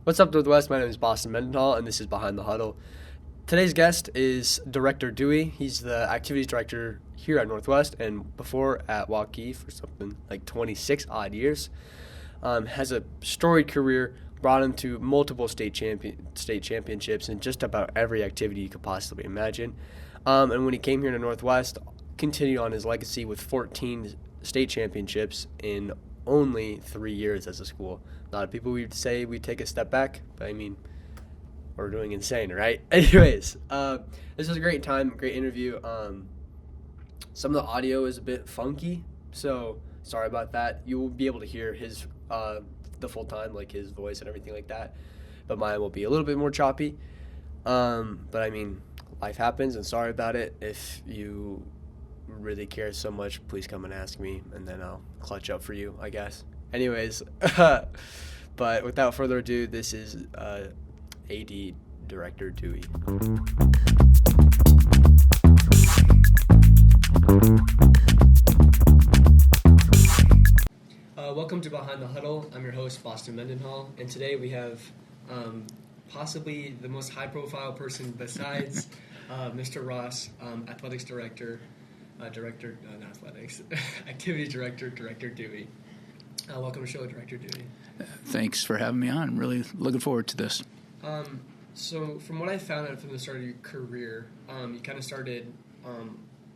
What's up, Northwest? My name is Boston Mendenhall, and this is Behind the Huddle. Today's guest is Director Duea. He's the Activities Director here at Northwest, and before at Waukee for something like 26 odd years. Has a storied career, brought him to multiple state championships in just about every activity you could possibly imagine. And when he came here to Northwest, continued on his legacy with 14 state championships in only 3 years as a school. A lot of people would say we take a step back, but I mean, we're doing insane, right? Anyways, this was a great time, great interview. Some of the audio is a bit funky, so sorry about that. You will be able to hear his the full time, like his voice and everything like that, but mine will be a little bit more choppy. But I mean, life happens, and sorry about it. If you really care so much, please come and ask me, and then I'll clutch up for you, I guess. Anyways, but without further ado, this is AD Director Duea. Welcome to Behind the Huddle. I'm your host, Boston Mendenhall, and today we have possibly the most high-profile person besides Mr. Ross, Athletics Director, not Athletics, Activities Director, Director Duea. Welcome to the show, Director Duea. Thanks for having me on. I'm really looking forward to this. So from what I found out from the start of your career, you kind of started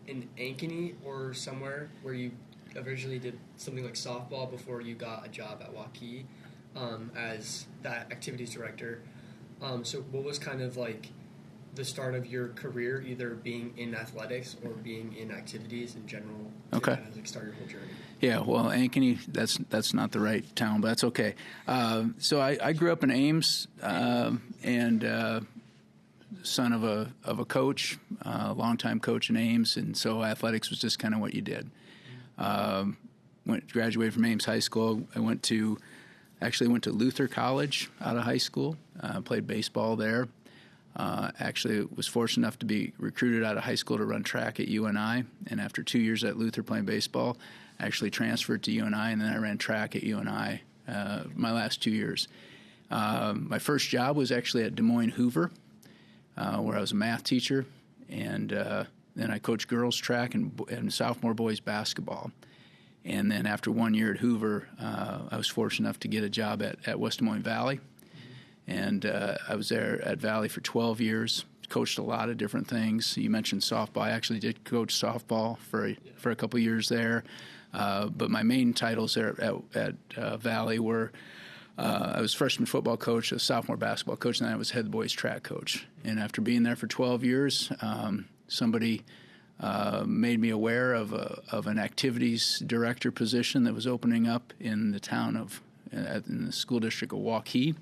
in Ankeny or somewhere where you originally did something like softball before you got a job at Waukee as that activities director. So what was kind of like the start of your career, either being in athletics or being in activities in general, to Okay. kind of like start your whole journey? Yeah, well, Ankeny, that's not the right town, but that's okay. So I grew up in Ames, and son of a coach, longtime coach in Ames, and so athletics was just kind of what you did. Graduated from Ames High School. I went to Luther College out of high school. Played baseball there. Actually was fortunate enough to be recruited out of high school to run track at UNI, and after 2 years at Luther playing baseball, I actually transferred to UNI, and then I ran track at UNI my last 2 years. My first job was actually at Des Moines Hoover, where I was a math teacher, and then I coached girls track and sophomore boys basketball. And then after 1 year at Hoover, I was fortunate enough to get a job at West Des Moines Valley. And I was there at Valley for 12 years, coached a lot of different things. You mentioned softball. I actually did coach softball for a couple years there. But my main titles there at Valley were I was freshman football coach, a sophomore basketball coach, and then I was head boys track coach. And after being there for 12 years, somebody made me aware of an activities director position that was opening up in the town in the school district of Waukee.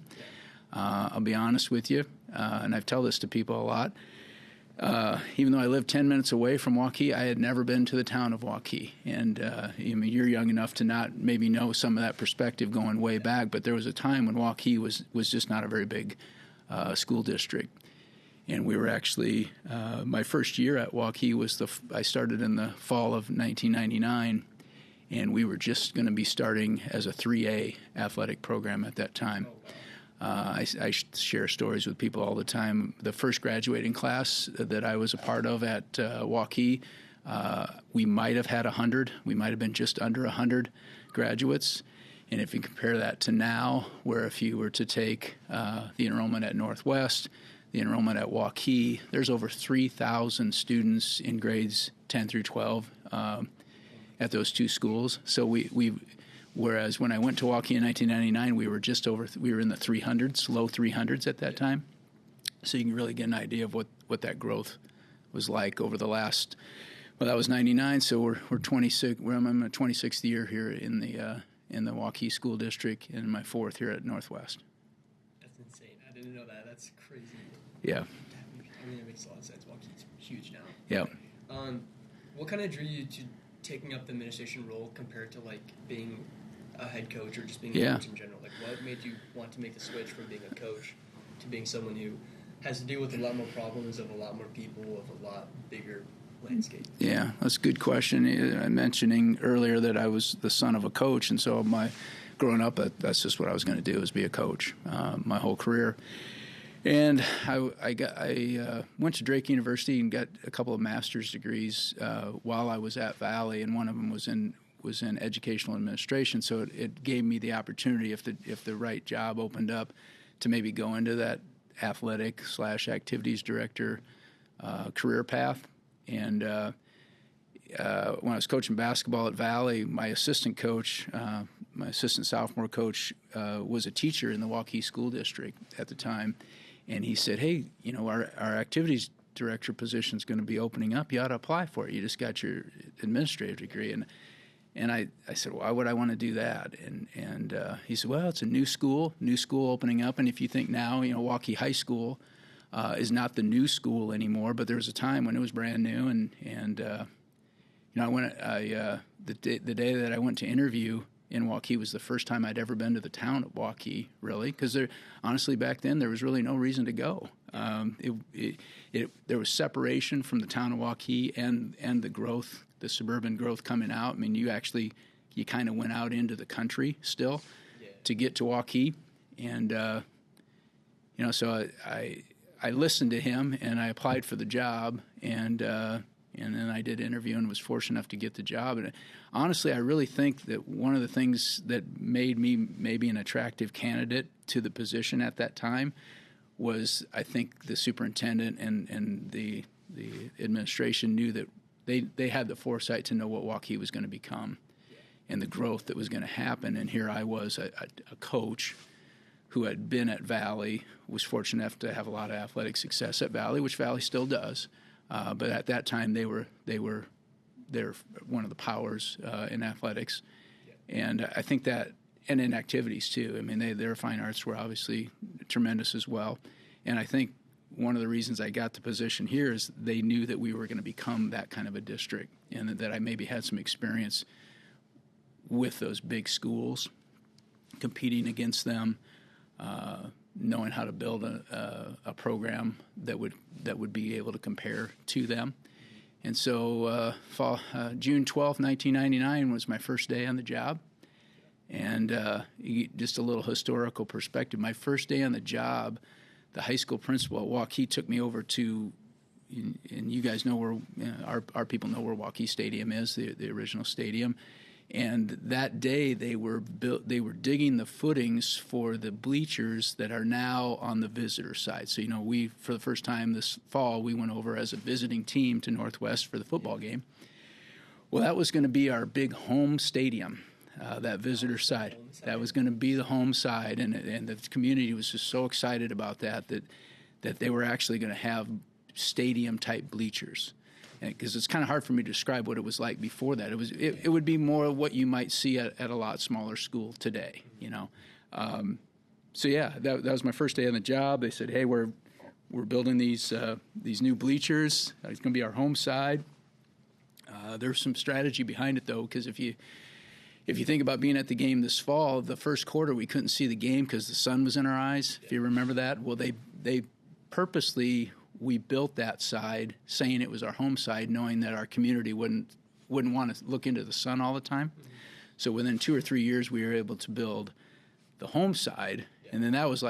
I'll be honest with you, and I've told this to people a lot. Even though I lived 10 minutes away from Waukee, I had never been to the town of Waukee. And you're young enough to not maybe know some of that perspective going way back, but there was a time when Waukee was just not a very big school district. And we were actually, my first year at Waukee I started in the fall of 1999, and we were just going to be starting as a 3A athletic program at that time. I share stories with people all the time. The first graduating class that I was a part of at Waukee, we might have had 100. We might have been just under 100 graduates. And if you compare that to now, where if you were to take the enrollment at Northwest, the enrollment at Waukee, there's over 3,000 students in grades 10 through 12 at those two schools. So whereas when I went to Waukee in 1999, we were in the 300s, low 300s at that time. So you can really get an idea of what that growth was like over the last. Well, that was 99, so we're 26. I'm in my 26th year here in the Waukee School District, and my 4th here at Northwest. That's insane. I didn't know that. That's crazy. Yeah. I mean, it makes a lot of sense. Waukee's huge now. Yeah. What kind of drew you to taking up the administration role compared to like being a head coach or just being a coach in general? Like, what made you want to make the switch from being a coach to being someone who has to deal with a lot more problems of a lot more people of a lot bigger landscape? Yeah, that's a good question. I'm mentioning earlier that I was the son of a coach, and so my growing up, that's just what I was going to do, is be a coach my whole career. And I went to Drake University and got a couple of master's degrees while I was at Valley, and one of them was in educational administration. So it gave me the opportunity, if the right job opened up, to maybe go into that athletic / activities director career path. And when I was coaching basketball at Valley, my assistant coach, my assistant sophomore coach, was a teacher in the Waukee School District at the time. And he said, hey, our activities director position is going to be opening up. You ought to apply for it. You just got your administrative degree. And I said, why would I want to do that? And he said, well, it's a new school opening up. And if you think now, Waukee High School is not the new school anymore, but there was a time when it was brand new. And the day that I went to interview in Waukee was the first time I'd ever been to the town of Waukee, really, because honestly, back then, there was really no reason to go. There was separation from the town of Waukee and the growth, the suburban growth coming out. I mean, you kind of went out into the country still to get to Waukee. And, so I listened to him, and I applied for the job, and then I did interview and was fortunate enough to get the job. And honestly, I really think that one of the things that made me maybe an attractive candidate to the position at that time was, I think, the superintendent and the administration knew that they had the foresight to know what Waukee was going to become and the growth that was going to happen. And here I was, a coach who had been at Valley, was fortunate enough to have a lot of athletic success at Valley, which Valley still does. But at that time, they were one of the powers in athletics, and I think that, and in activities too. I mean, their fine arts were obviously tremendous as well, and I think one of the reasons I got the position here is they knew that we were going to become that kind of a district, and that I maybe had some experience with those big schools, competing against them. Knowing how to build a program that would be able to compare to them. And so June 12th, 1999 was my first day on the job. And just a little historical perspective, my first day on the job, the high school principal at Waukee took me over to, and you guys know where, our people know where Waukee Stadium is, the original stadium. And that day they were digging the footings for the bleachers that are now on the visitor side. So, we, for the first time this fall, we went over as a visiting team to Northwest for the football game. Well, that was going to be our big home stadium, that visitor side. That was going to be the home side, and the community was just so excited about that they were actually going to have stadium-type bleachers. Because it's kind of hard for me to describe what it was like before that. It would be more what you might see at a lot smaller school today, So that was my first day on the job. They said, "Hey, we're building these new bleachers. It's going to be our home side." There's some strategy behind it though, because if you think about being at the game this fall, the first quarter we couldn't see the game because the sun was in our eyes. If you remember that, well, they purposely. We built that side saying it was our home side, knowing that our community wouldn't want to look into the sun all the time. Mm-hmm. So within 2 or 3 years, we were able to build the home side, and then that was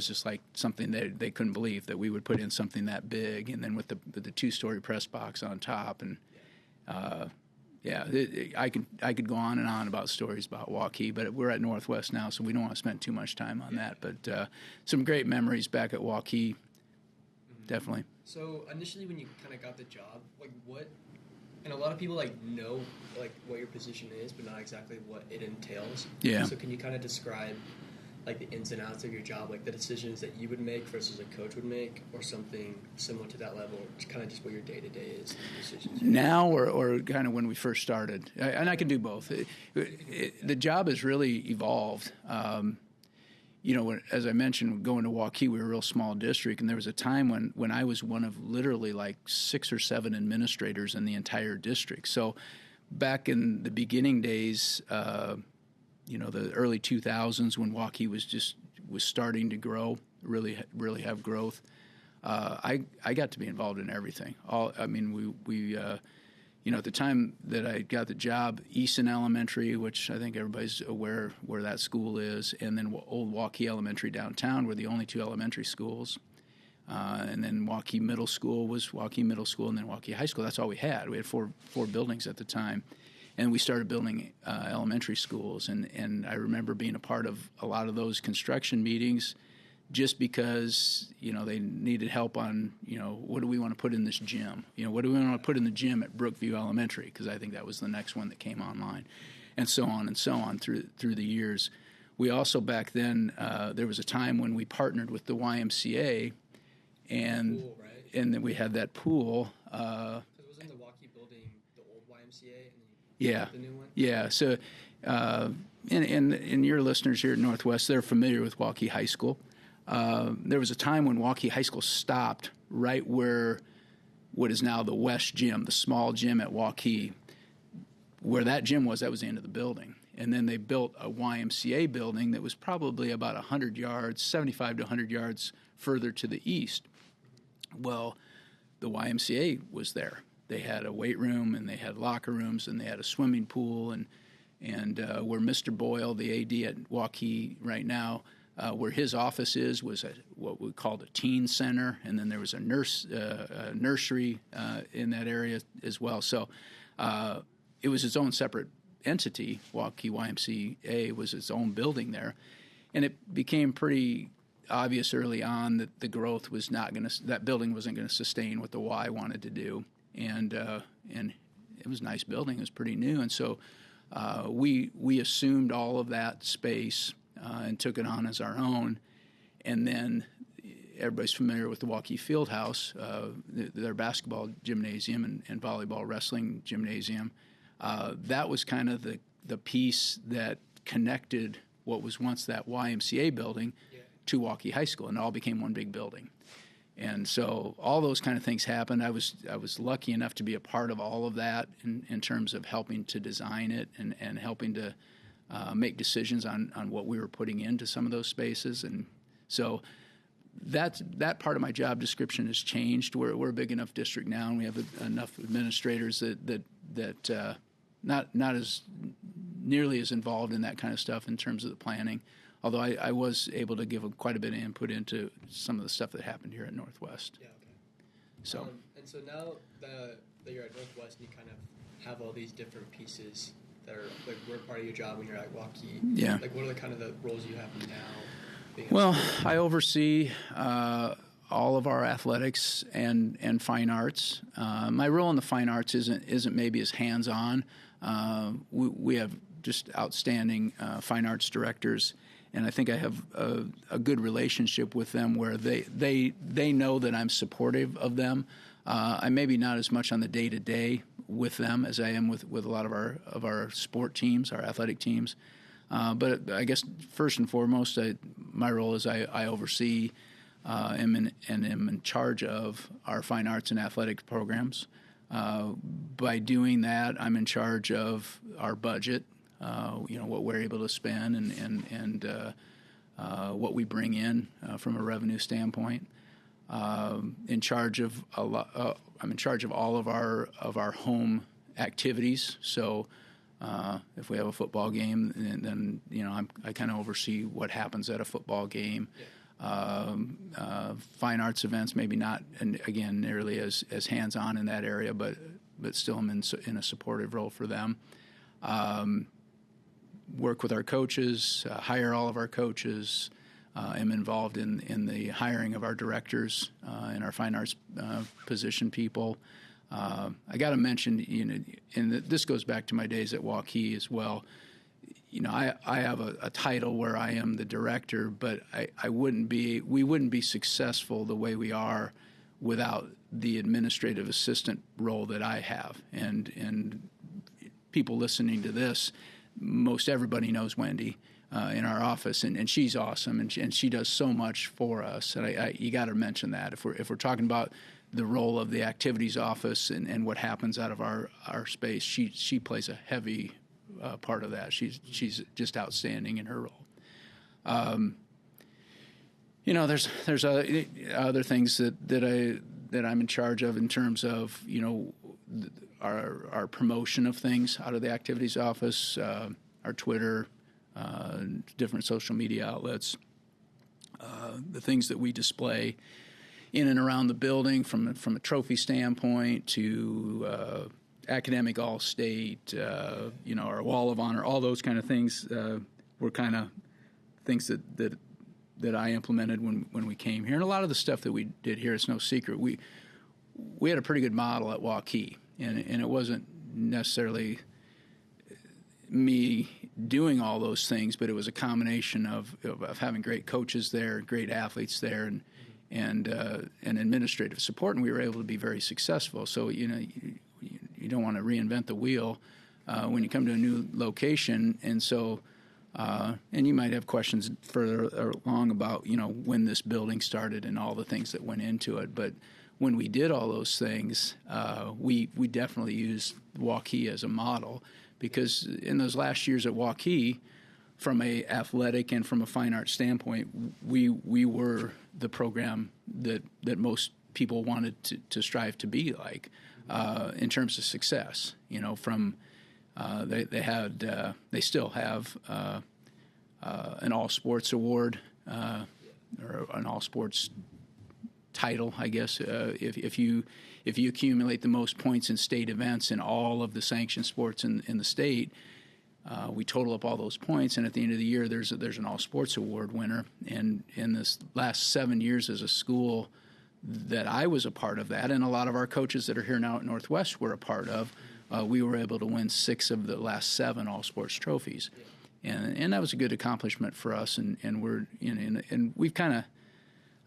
just like something that they couldn't believe, that we would put in something that big, and then with the 2-story press box on top, and I could go on and on about stories about Waukee, but we're at Northwest now, so we don't want to spend too much time on that. But some great memories back at Waukee. Definitely. So initially, when you kind of got the job, what? And a lot of people know what your position is, but not exactly what it entails. Yeah. So can you kind of describe the ins and outs of your job, the decisions that you would make versus a coach would make, or something similar to that level, or kind of just what your day to day is? Decisions now, or kind of when we first started, and I can do both. The job has really evolved. As I mentioned, going to Waukee, we were a real small district, and there was a time when I was one of literally 6 or 7 administrators in the entire district. So back in the beginning days, the early 2000s, when Waukee was starting to grow, really have growth, I got to be involved in everything. at the time that I got the job, Easton Elementary, which I think everybody's aware where that school is, and then Old Waukee Elementary downtown were the only two elementary schools. And then Waukee Middle School was Waukee Middle School, and then Waukee High School. That's all we had. We had four buildings at the time. And we started building elementary schools. And I remember being a part of a lot of those construction meetings just because, they needed help on, what do we want to put in this gym? What do we want to put in the gym at Brookview Elementary? Because I think that was the next one that came online. And so on through the years. We also back then, there was a time when we partnered with the YMCA, and Pool, right? and then we had that pool. Because wasn't the Waukee building the old YMCA, and then Yeah. the new one? Yeah. So, and your listeners here at Northwest, they're familiar with Waukee High School. There was a time when Waukee High School stopped right where what is now the West Gym, the small gym at Waukee. Where that gym was, that was the end of the building. And then they built a YMCA building that was probably about 100 yards, 75 to 100 yards further to the east. Well, the YMCA was there. They had a weight room, and they had locker rooms, and they had a swimming pool, and where Mr. Boyle, the AD at Waukee right now, where his office was what we called a teen center, and then there was a nursery in that area as well. So it was its own separate entity. Waukee YMCA was its own building there, and it became pretty obvious early on that the growth was not going to, that building wasn't going to sustain what the Y wanted to do, and it was a nice building. It was pretty new, and so we assumed all of that space and took it on as our own, and then everybody's familiar with the Waukee Fieldhouse, their basketball gymnasium and volleyball wrestling gymnasium. That was kind of the piece that connected what was once that YMCA building to Waukee High School, and it all became one big building. And so all those kind of things happened. I was lucky enough to be a part of all of that in terms of helping to design it and helping to make decisions on what we were putting into some of those spaces. And so that part of my job description has changed. We're a big enough district now, and we have enough administrators that not as nearly as involved in that kind of stuff in terms of the planning. Although I was able to give quite a bit of input into some of the stuff that happened here at Northwest. Yeah, okay. So and so now that you're at Northwest, you kind of have all these different pieces that are like were part of your job when you're at Waukee. Yeah. Like what are the kind of the roles you have now? Well, I oversee all of our athletics and fine arts. My role in the fine arts isn't maybe as hands-on. We have just outstanding fine arts directors, and I think I have a good relationship with them where they know that I'm supportive of them. I'm maybe not as much on the day-to-day with them as I am with a lot of our sport teams, our athletic teams. But I guess first and foremost, my role is I oversee am in charge of our fine arts and athletic programs. By doing that, I'm in charge of our budget, what we're able to spend and what we bring in from a revenue standpoint. I'm in charge of all of our home activities. So if we have a football game, then I kind of oversee what happens at a football game. Yeah. Fine arts events, maybe not, and again, nearly as hands-on in that area, but still I'm in a supportive role for them. Work with our coaches, hire all of our coaches. Am involved in the hiring of our directors and our fine arts position people. I got to mention, and this goes back to my days at Waukee as well. I have a title where I am the director, but we wouldn't be successful the way we are without the administrative assistant role that I have. And people listening to this, most everybody knows Wendy in our office, and she's awesome, and she does so much for us. And you got to mention that if we're talking about the role of the activities office and what happens out of our space, she plays a heavy part of that. She's just outstanding in her role. There's other things that I'm in charge of in terms of our promotion of things out of the activities office, our Twitter, different social media outlets, the things that we display in and around the building from a trophy standpoint to academic all-state, our wall of honor, all those kind of things were kind of things that I implemented when we came here. And a lot of the stuff that we did here, it's no secret. We had a pretty good model at Waukee, and it wasn't necessarily me doing all those things, but it was a combination of having great coaches there, great athletes there, and administrative support, and we were able to be very successful. So you don't want to reinvent the wheel when you come to a new location, and so and you might have questions further along about when this building started and all the things that went into it, but when we did all those things, we definitely used Waukee as a model, because in those last years at Waukee, from a athletic and from a fine arts standpoint, we were the program that most people wanted to strive to be like in terms of success. From they still have an all sports award or an all sports title, I guess. If you accumulate the most points in state events in all of the sanctioned sports in the state, we total up all those points, and at the end of the year, there's an all sports award winner. And in this last 7 years as a school that I was a part of that, and a lot of our coaches that are here now at Northwest were a part of, we were able to win 6 of the last 7 all sports trophies, and that was a good accomplishment for us. And we're and we've kind of,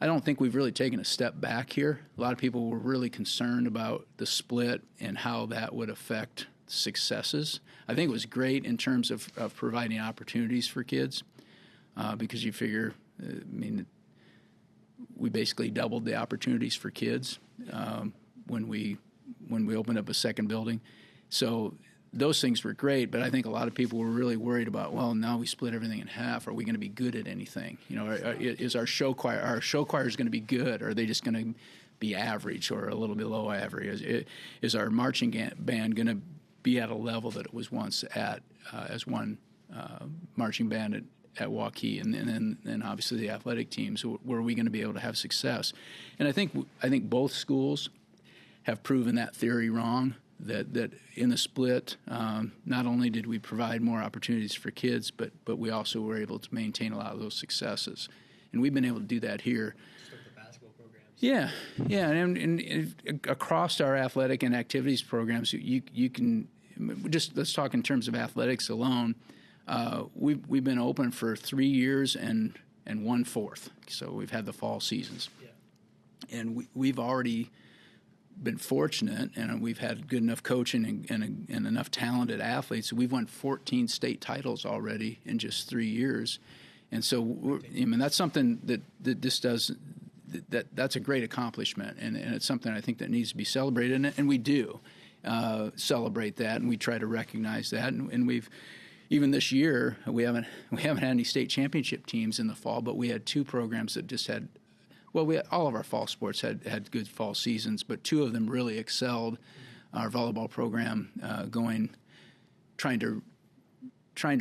I don't think we've really taken a step back here. A lot of people were really concerned about the split and how that would affect successes. I think it was great in terms of providing opportunities for kids because you figure, we basically doubled the opportunities for kids when we opened up a second building. So those things were great, but I think a lot of people were really worried about, well, now we split everything in half. Are we going to be good at anything? Is our show choir going to be good? Or are they just going to be average or a little below average? Is our marching band going to be at a level that it was once at as one marching band at Waukee, and then obviously the athletic teams? Were we going to be able to have success? And I think both schools have proven that theory wrong. That in the split, not only did we provide more opportunities for kids, but we also were able to maintain a lot of those successes, and we've been able to do that here. Just like the basketball programs. Yeah, and across our athletic and activities programs, you can just, let's talk in terms of athletics alone. We've been open for 3 years and 1/4, so we've had the fall seasons, and we've already been fortunate, and we've had good enough coaching and enough talented athletes. We've won 14 state titles already in just 3 years, and so that's something that this does. That's a great accomplishment, and it's something I think that needs to be celebrated, and we do celebrate that, and we try to recognize that, and we've. Even this year, we haven't had any state championship teams in the fall, but we had 2 programs that just had. Well, all of our fall sports had good fall seasons, but 2 of them really excelled. Our volleyball program trying to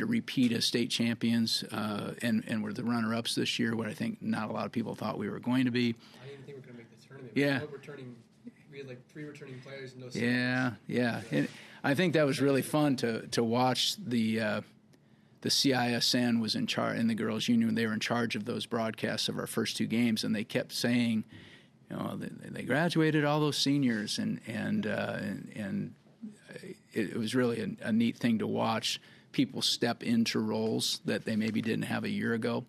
repeat as state champions, and we're the runner-ups this year, what I think not a lot of people thought we were going to be. I didn't even think we were going to make the tournament. Yeah. We had like 3 returning players and no. Yeah. And I think that was really fun to watch. The CISN was in charge, and the girls' union, they were in charge of those broadcasts of our first 2 games, and they kept saying, they graduated all those seniors, and it was really a neat thing to watch people step into roles that they maybe didn't have a year ago,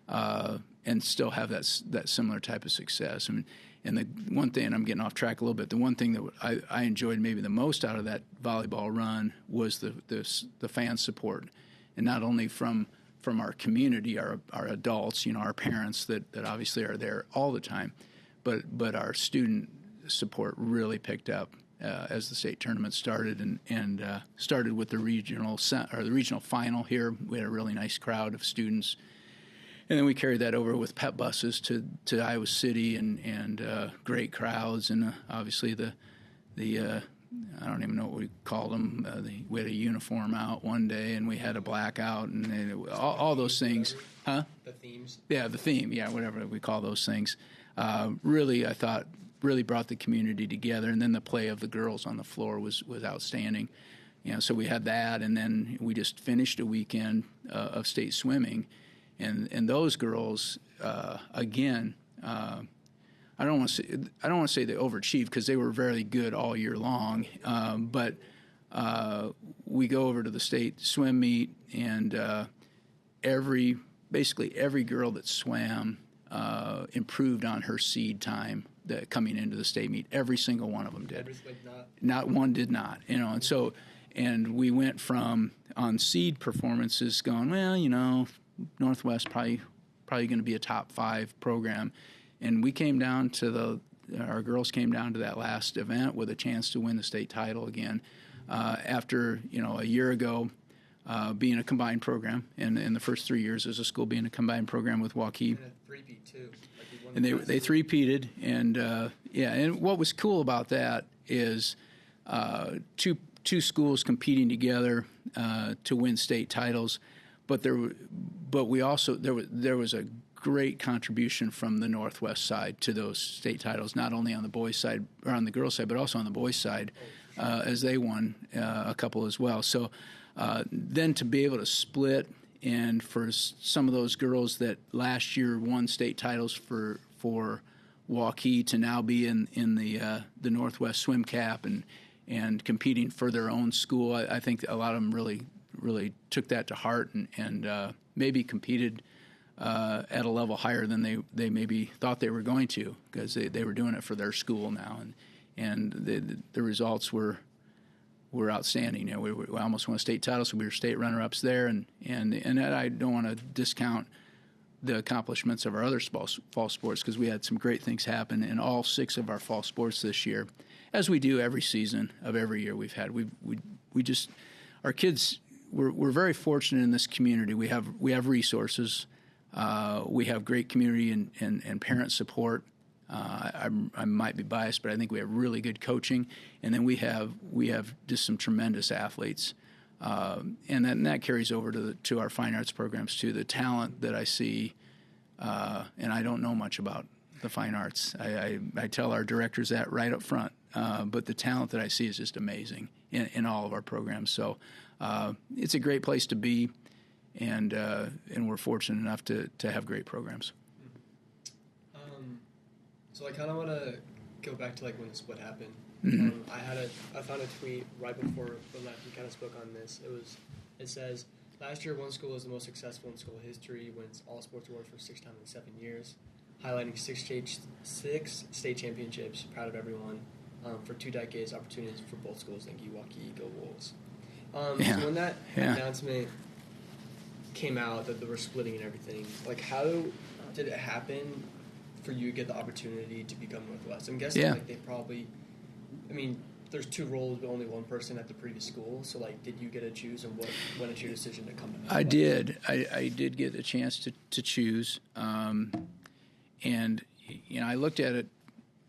and still have that similar type of success. And the one thing, and I'm getting off track a little bit, the one thing that I enjoyed maybe the most out of that volleyball run was the fan support. And not only from our community, our adults, our parents that obviously are there all the time, but our student support really picked up as the state tournament started, and started with the regional final here. We had a really nice crowd of students, and then we carried that over with pep buses to Iowa City, and great crowds, and obviously the I don't even know what we called them. We had a uniform out one day, and we had a blackout, and all those things. Huh? The themes. Yeah, the theme. Yeah, whatever we call those things. Really, I thought, really brought the community together. And then the play of the girls on the floor was outstanding. So we had that, and then we just finished a weekend of state swimming, and those girls, again. I don't want to say they overachieved because they were very good all year long. But we go over to the state swim meet, and basically every girl that swam improved on her seed time coming into the state meet. Every single one of them did. Not one did not. And we went from on seed performances going, well, Northwest probably going to be a top 5 program. And we came down to our girls came down to that last event with a chance to win the state title again. After a year ago being a combined program, and in the first 3 years as a school being a combined program with Waukee. And a three-peat too. And they three-peated, and and what was cool about that is two schools competing together to win state titles, but we also there was a great contribution from the Northwest side to those state titles, not only on the boys' side or on the girls' side, but also on the boys' side, as they won a couple as well. So then to be able to split, and for some of those girls that last year won state titles for Waukee to now be in the Northwest Swim Cap and competing for their own school, I think a lot of them really took that to heart and maybe competed at a level higher than they maybe thought they were going to, because they were doing it for their school now, and the results were outstanding. We almost won a state title, so we were state runner-ups there, and I don't want to discount the accomplishments of our other fall sports, because we had some great things happen in all 6 of our fall sports this year, as we do every season of every year we've had. We just, our kids, we're very fortunate in this community. We have resources. We have great community and parent support. I might be biased, but I think we have really good coaching, and then we have just some tremendous athletes, and that carries over to our fine arts programs too. The talent that I see, and I don't know much about the fine arts. I tell our directors that right up front, but the talent that I see is just amazing in all of our programs. So it's a great place to be. And we're fortunate enough to have great programs. So I kind of want to go back to when the split happened. Mm-hmm. I found a tweet right before we left. We kind of spoke on this. It says, last year one school was the most successful in school history, wins all sports awards for 6 times in 7 years, highlighting 6 state championships. Proud of everyone. For 2 decades, opportunities for both schools. Thank you, Waukee. Go Wolves. So when that announcement came out that they were splitting and everything, how did it happen for you to get the opportunity to become Northwest? I'm guessing they probably, there's 2 roles but only one person at the previous school, so did you get to choose, and when is your decision to come to Northwest? I did. I did get the chance to choose, and I looked at it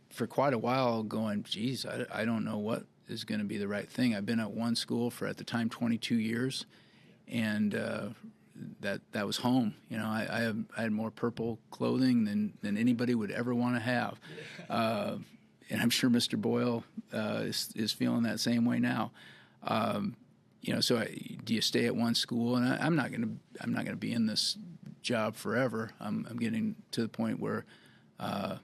for quite a while going, geez, I don't know what is going to be the right thing. I've been at one school for, at the time, 22 years, and that was home. I had more purple clothing than anybody would ever want to have, and I'm sure Mr. Boyle is feeling that same way now. So do you stay at one school? And I'm not gonna be in this job forever. I'm getting to the point where I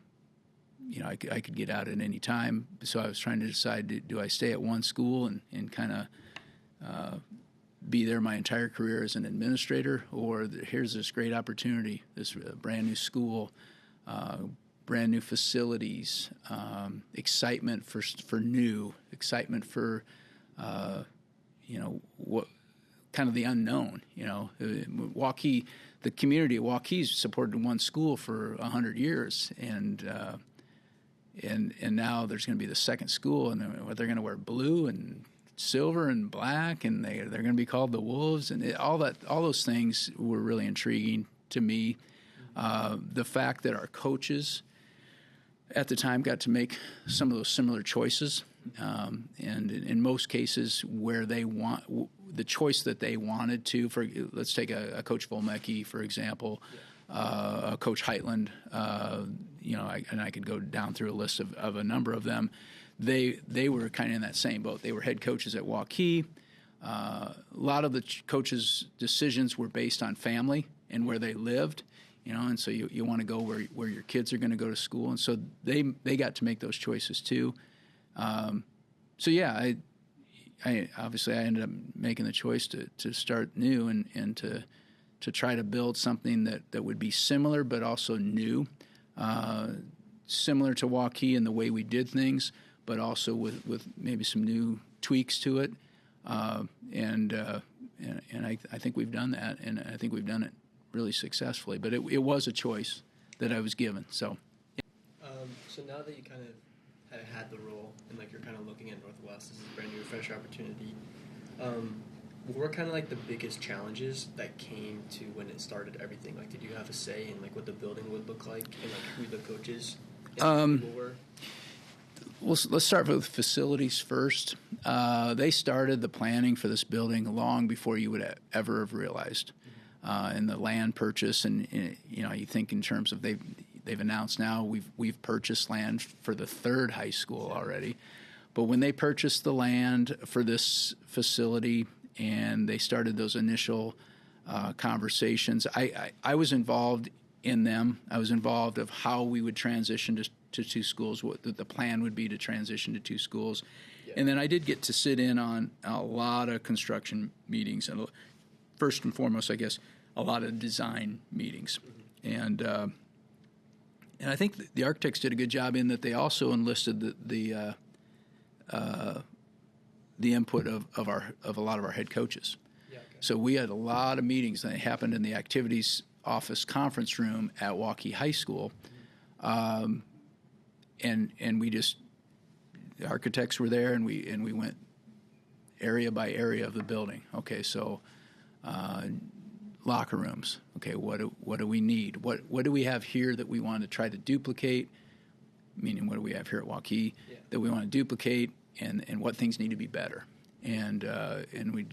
could get out at any time. So I was trying to decide, do I stay at one school and kind of be there my entire career as an administrator, or here's this great opportunity, this brand new school, brand new facilities, excitement for new, excitement for what kind of the unknown. Waukee, the community of Waukee's supported one school for 100 years, and now there's going to be the second school, and they're going to wear blue and silver and black, and they're going to be called the Wolves, and all those things were really intriguing to me. The fact that our coaches at the time got to make some of those similar choices And in most cases where they want the choice that they wanted to, for let's take a Coach Volmecki, for example, Coach Heitland, and I could go down through a list of a number of them. They were kind of in that same boat. They were head coaches at Waukee. A lot of the coaches' decisions were based on family and where they lived, and so you want to go where your kids are going to go to school, and so they got to make those choices too. I obviously I ended up making the choice to start new and to try to build something that would be similar but also new, similar to Waukee in the way we did things, but also with maybe some new tweaks to it. And I think we've done that, and I think we've done it really successfully. But it was a choice that I was given. So, so now that you kind of had the role and like you're kind of looking at Northwest, this is a brand new, fresh opportunity. What were kind of like the biggest challenges that came to when it started everything? Like, did you have a say in like what the building would look like and like who the coaches and people were? Well, let's start with facilities first. They started the planning for this building long before you would ever have realized. And the land purchase, and you think in terms of they've announced now we've purchased land for the third high school already. But when they purchased the land for this facility and they started those initial conversations, I was involved in them. I was involved of how we would transition to two schools, what the plan would be to transition to two schools. Yeah. And then I did get to sit in on a lot of construction meetings, and first and foremost, I guess, a lot of design meetings. Mm-hmm. And I think the architects did a good job in that they also enlisted the input of a lot of our head coaches. Yeah, okay. So we had a lot of meetings that happened in the activities office conference room at Waukee High School. Mm-hmm. And we just, the architects were there, and we went area by area of the building. Okay, so locker rooms. Okay, what do we need? What do we have here that we want to try to duplicate? Meaning, what do we have here at Waukee that we want to duplicate, and what things need to be better? And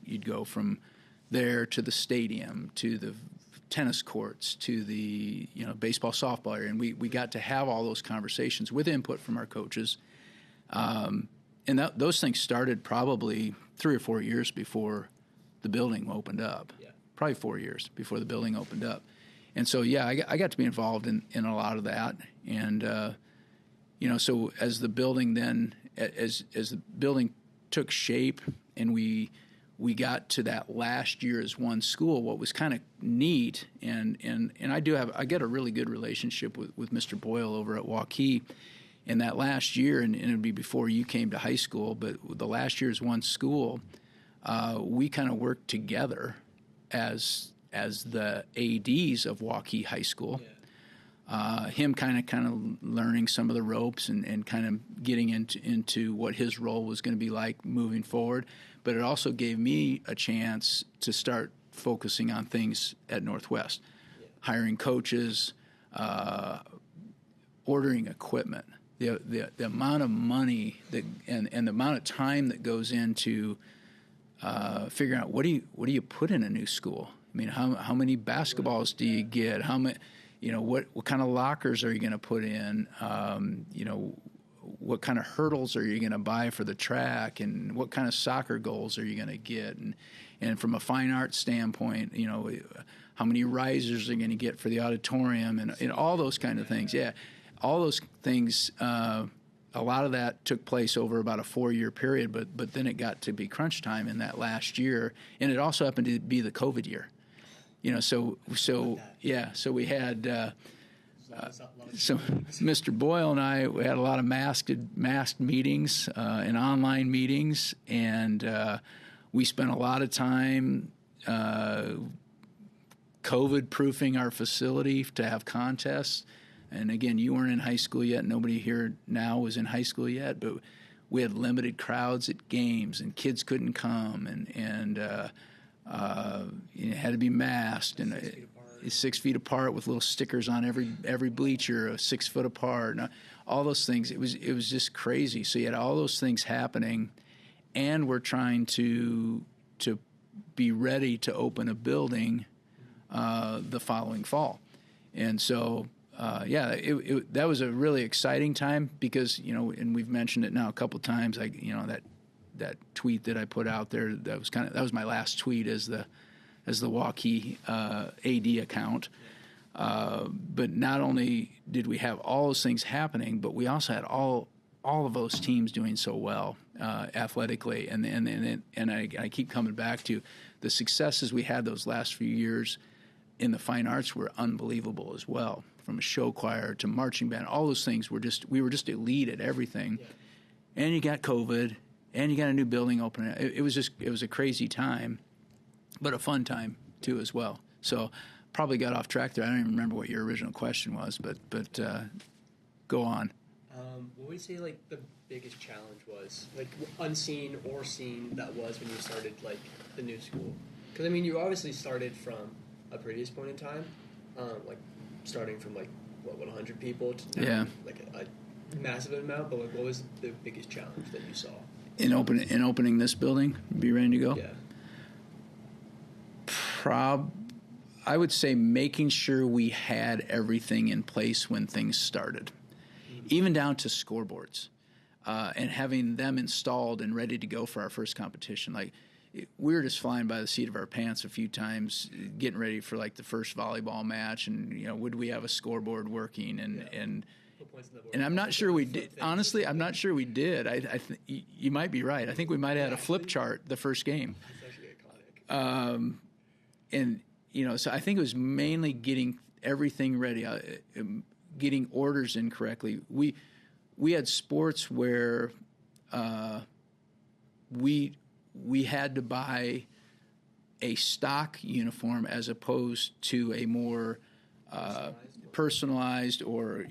you'd go from there to the stadium, to the tennis courts, to the baseball, softball area, and we got to have all those conversations with input from our coaches, and those things started probably 3 or 4 years before the building opened up. Yeah. Probably 4 years before the building opened up, and so I got to be involved in a lot of that, and so as the building as the building took shape and we got to that last year as one school, what was kind of neat, and I get a really good relationship with Mr. Boyle over at Waukee. In that last year, and it would be before you came to high school, but the last year as one school, we kind of worked together as the ADs of Waukee High School. Yeah. Him kind of learning some of the ropes and kind of getting into what his role was going to be like moving forward. But it also gave me a chance to start focusing on things at Northwest, hiring coaches, ordering equipment. The amount of money and the amount of time that goes into figuring out what do you put in a new school. I mean, how many basketballs do you get? How many? What kind of lockers are you going to put in? What kind of hurdles are you going to buy for the track, and what kind of soccer goals are you going to get? And from a fine arts standpoint, how many risers are you going to get for the auditorium, and all those kind of things. Yeah, all those things. A lot of that took place over about a 4-year period, but then it got to be crunch time in that last year, and it also happened to be the COVID year. So we had. So Mr. Boyle and I, we had a lot of masked meetings and online meetings, and we spent a lot of time COVID-proofing our facility to have contests. And again, you weren't in high school yet. Nobody here now was in high school yet, but we had limited crowds at games, and kids couldn't come, and it had to be masked, and 6 feet apart with little stickers on every bleacher, 6 foot apart, and all those things. It was just crazy. So you had all those things happening, and we're trying to be ready to open a building the following fall. And so, that was a really exciting time because, and we've mentioned it now a couple times, that tweet that I put out there, that was my last tweet as the Waukee AD account. But not only did we have all those things happening, but we also had all of those teams doing so well athletically. And I keep coming back to the successes we had those last few years in the fine arts were unbelievable as well. From a show choir to marching band, all those things we were just elite at everything. Yeah. And you got COVID, and you got a new building opening. It was a crazy time, but a fun time too as well. So probably got off track there. I don't even remember what your original question was, but go on. What would you say like the biggest challenge was, like unseen or seen, that was when you started like the new school? Because I mean, you obviously started from a previous point in time, like starting from like 100 people to now, like a massive amount. But like, what was the biggest challenge that you saw in opening this building? Be ready to go. Yeah. I would say making sure we had everything in place when things started, even down to scoreboards, and having them installed and ready to go for our first competition. Like, we were just flying by the seat of our pants a few times, getting ready for like the first volleyball match, and would we have a scoreboard working? And I'm not sure we did. Honestly, I'm not sure we did. I you might be right. I think we might have had a flip chart the first game. That's actually iconic. And so I think it was mainly getting everything ready, getting orders in correctly. We had sports where we had to buy a stock uniform as opposed to a more personalized or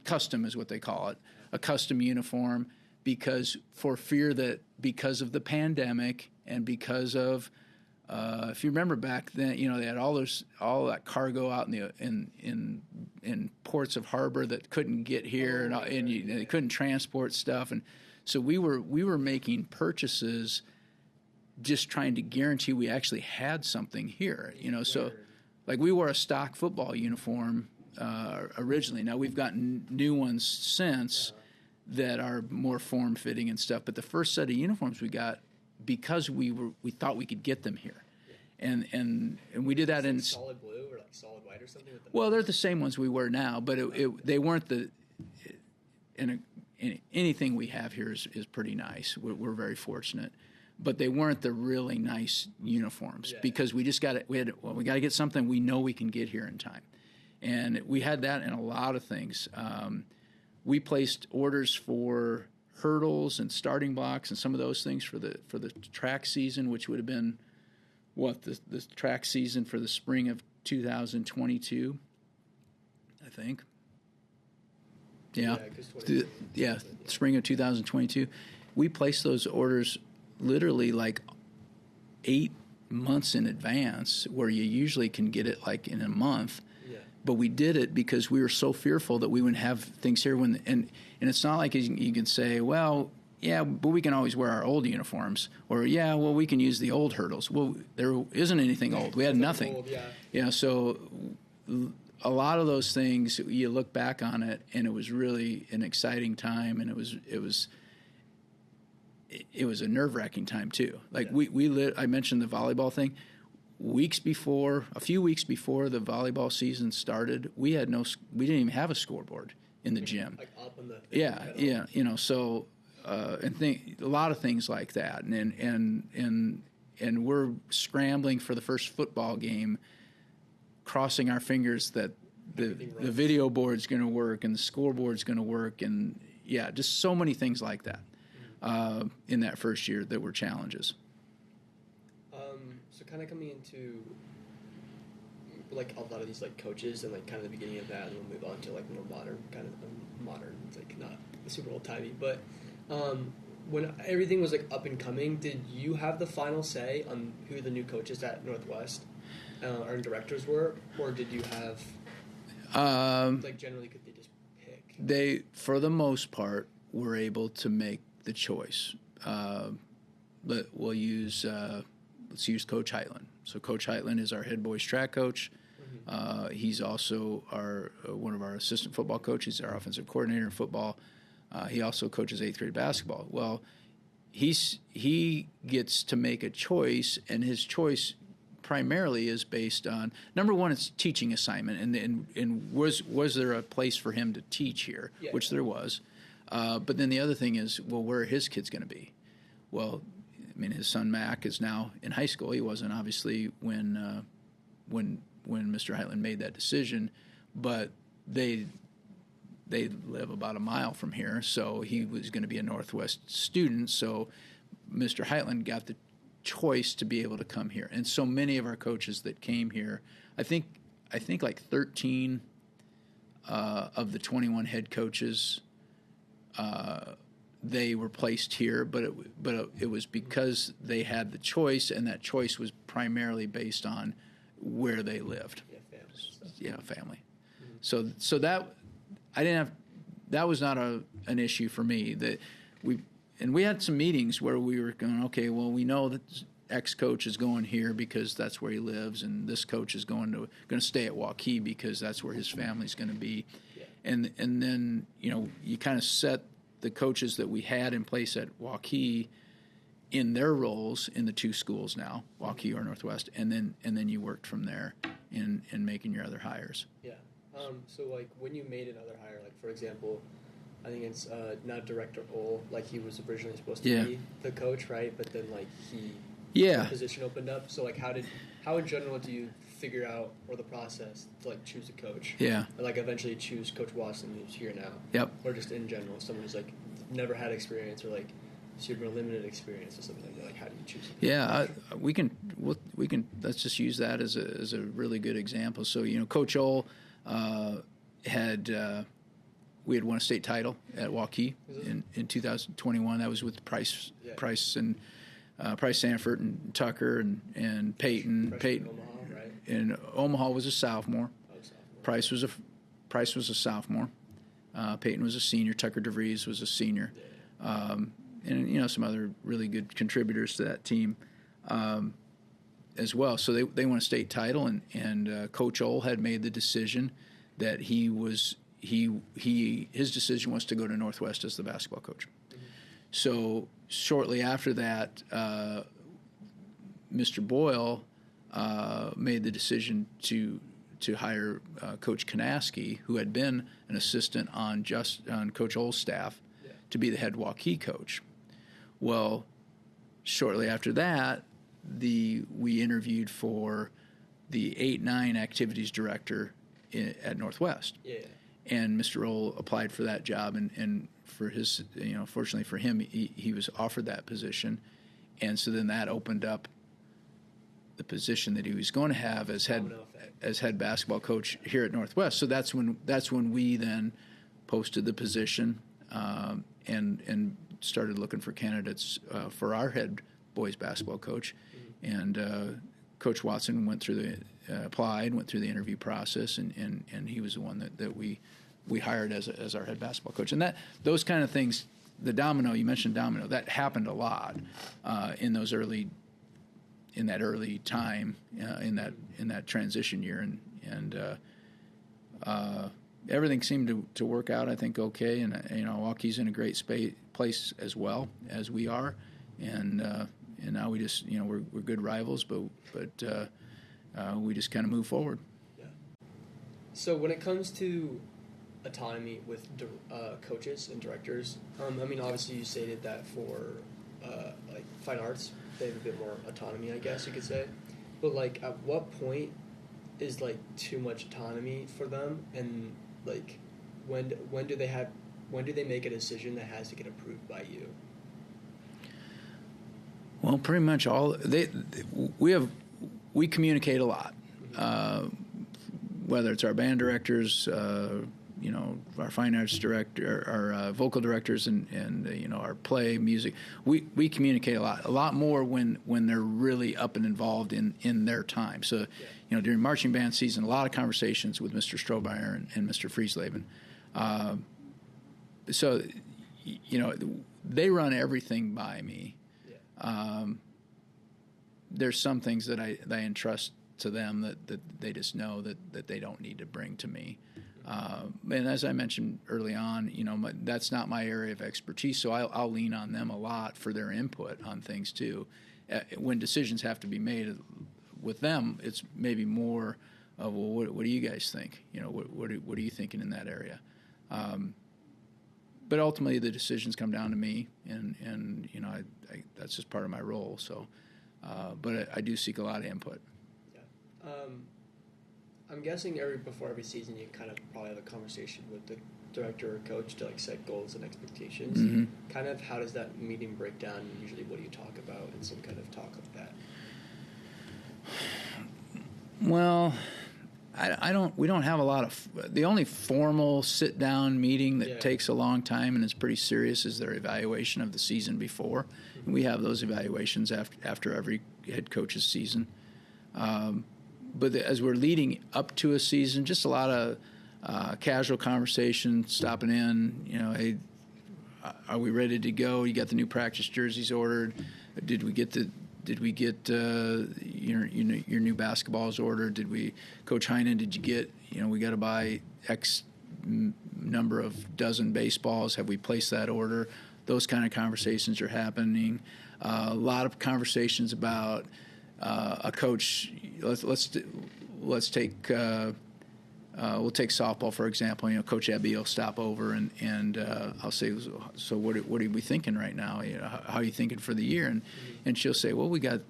custom is what they call it, a custom uniform, because for fear that because of the pandemic and because of if you remember back then, they had all that cargo out in ports of harbor that couldn't get here, and they couldn't transport stuff, and so we were making purchases, just trying to guarantee we actually had something here. So like we wore a stock football uniform originally. Now we've gotten new ones since that are more form fitting and stuff, but the first set of uniforms we got, because we thought we could get them here, and we did that in solid blue or like solid white or something. Well, they're the same ones we wear now, but they weren't anything we have here is pretty nice. We're very fortunate, but they weren't the really nice uniforms because we just got it. We got to get something we know we can get here in time, and we had that in a lot of things. We placed orders for hurdles and starting blocks and some of those things for the track season, which would have been the track season for the spring of 2022, I think. Spring of 2022. We placed those orders literally like 8 months in advance, where you usually can get it like in a month. But we did it because we were so fearful that we wouldn't have things here and it's not like you can say, well, yeah, but we can always wear our old uniforms, or we can use the old hurdles. Well, there isn't anything old. We had nothing. Old, so a lot of those things, you look back on it, and it was really an exciting time, and it was a nerve-wracking time too. Like I mentioned the volleyball thing. A few weeks before the volleyball season started, we didn't even have a scoreboard in the gym. Like up in the so a lot of things like that, and we're scrambling for the first football game, crossing our fingers that the video board's going to work and the scoreboard's going to work, and just so many things like that in that first year that were challenges. So kind of coming into like a lot of these like coaches and like kind of the beginning of that, and we'll move on to like more modern, it's like not super old timey, but when everything was like up and coming, did you have the final say on who the new coach is at Northwest? our directors were, or did you have generally could they just pick? They, for the most part, were able to make the choice. But we'll use let's use Coach Heitland. So Coach Heitland is our head boys track coach. He's also one of our assistant football coaches, our offensive coordinator in football. He also coaches 8th grade basketball. Well, he gets to make a choice, and his choice primarily is based on, number one, it's teaching assignment, and was there a place for him to teach here, which there was. But then the other thing is, well, where are his kids going to be? Well, I mean, his son Mac is now in high school. He wasn't obviously when Mr. Heitland made that decision, but they live about a mile from here, so he was going to be a Northwest student. So Mr. Heitland got the choice to be able to come here, and so many of our coaches that came here, I think like 13 of the 21 head coaches, they were placed here, but it was because they had the choice, and that choice was primarily based on where they lived. Family. Mm-hmm. So that I didn't have. That was not an issue for me. That we had some meetings where we were going, okay, well, we know that X coach is going here because that's where he lives, and this coach is going to stay at Waukee because that's where his family's going to be. Yeah. And then you kind of set the coaches that we had in place at Waukee in their roles in the two schools now, Waukee or Northwest, and then you worked from there in making your other hires. Yeah. So like when you made another hire, like for example, I think it's not Director Ole, like he was originally supposed to be the coach, right? But then like the position opened up. So like how in general do you figure out, or the process to like choose a coach? Yeah. Or like eventually choose Coach Watson, who's here now. Yep. Or just in general, someone who's like never had experience, or like super limited experience, or something like that. Like how do you choose? We can let's just use that as a really good example. So Coach Ole we had won a state title at Waukee in 2021. That was with Price and Price Sanford and Tucker and Peyton. Omaha, right? And Omaha was a sophomore. Price was a sophomore. Peyton was a senior. Tucker DeVries was a senior. And some other really good contributors to that team as well. So they won a state title, and Coach Ole had made the decision that his decision was to go to Northwest as the basketball coach. Mm-hmm. So shortly after that, Mr. Boyle made the decision to hire Coach Kanaski, who had been an assistant on Coach Ole's staff, to be the head Waukee coach. Well, shortly after that, we interviewed for the 8-9 Activities Director at Northwest. Yeah. And Mr. Ole applied for that job, and for his, fortunately for him, he was offered that position, and so then that opened up the position that he was going to have as head basketball coach here at Northwest. So that's when we then posted the position and started looking for candidates for our head boys basketball coach, and Coach Watson went through the interview process, and he was the one that we hired as our head basketball coach. And those kind of things, you mentioned domino, that happened a lot in that early time in that transition year, and everything seemed to work out, I think, okay. And Waukee's in a great place as well as we are, and now we just we're good rivals, but we just kind of move forward. Yeah. So when it comes to autonomy with coaches and directors, obviously you stated that for like fine arts, they have a bit more autonomy, I guess you could say. But like, at what point is like too much autonomy for them, and like when do they make a decision that has to get approved by you? Well, pretty much we communicate a lot, whether it's our band directors, our fine arts director, our vocal directors, and our play music. We communicate a lot more when they're really up and involved in their time. So, during marching band season, a lot of conversations with Mr. Strohmeyer and Mr. Friesleben. So, they run everything by me. There's some things that I entrust to them that they just know that they don't need to bring to me. And as I mentioned early on, that's not my area of expertise, so I'll lean on them a lot for their input on things too. When decisions have to be made with them, it's maybe more of, well, what do you guys think? What are you thinking in that area? But ultimately, the decisions come down to me, and I that's just part of my role. So, but I do seek a lot of input. Yeah. I'm guessing before every season, you kind of probably have a conversation with the director or coach to set goals and expectations. Mm-hmm. Kind of how does that meeting break down? Usually, what do you talk about in some kind of talk like that? Well, we don't have a lot of. The only formal sit down meeting that takes a long time and is pretty serious is their evaluation of the season before. Mm-hmm. And we have those evaluations after every head coach's season. But as we're leading up to a season, just a lot of casual conversation, stopping in. Hey, are we ready to go? You got the new practice jerseys ordered? Did we get your new basketballs ordered? Coach Heinen, did you get? We got to buy X number of dozen baseballs. Have we placed that order? Those kind of conversations are happening. A lot of conversations about a coach. Let's take we'll take softball for example. Coach Ebby will stop over and I'll say, so what are we thinking right now? How are you thinking for the year? And she'll say, well, we got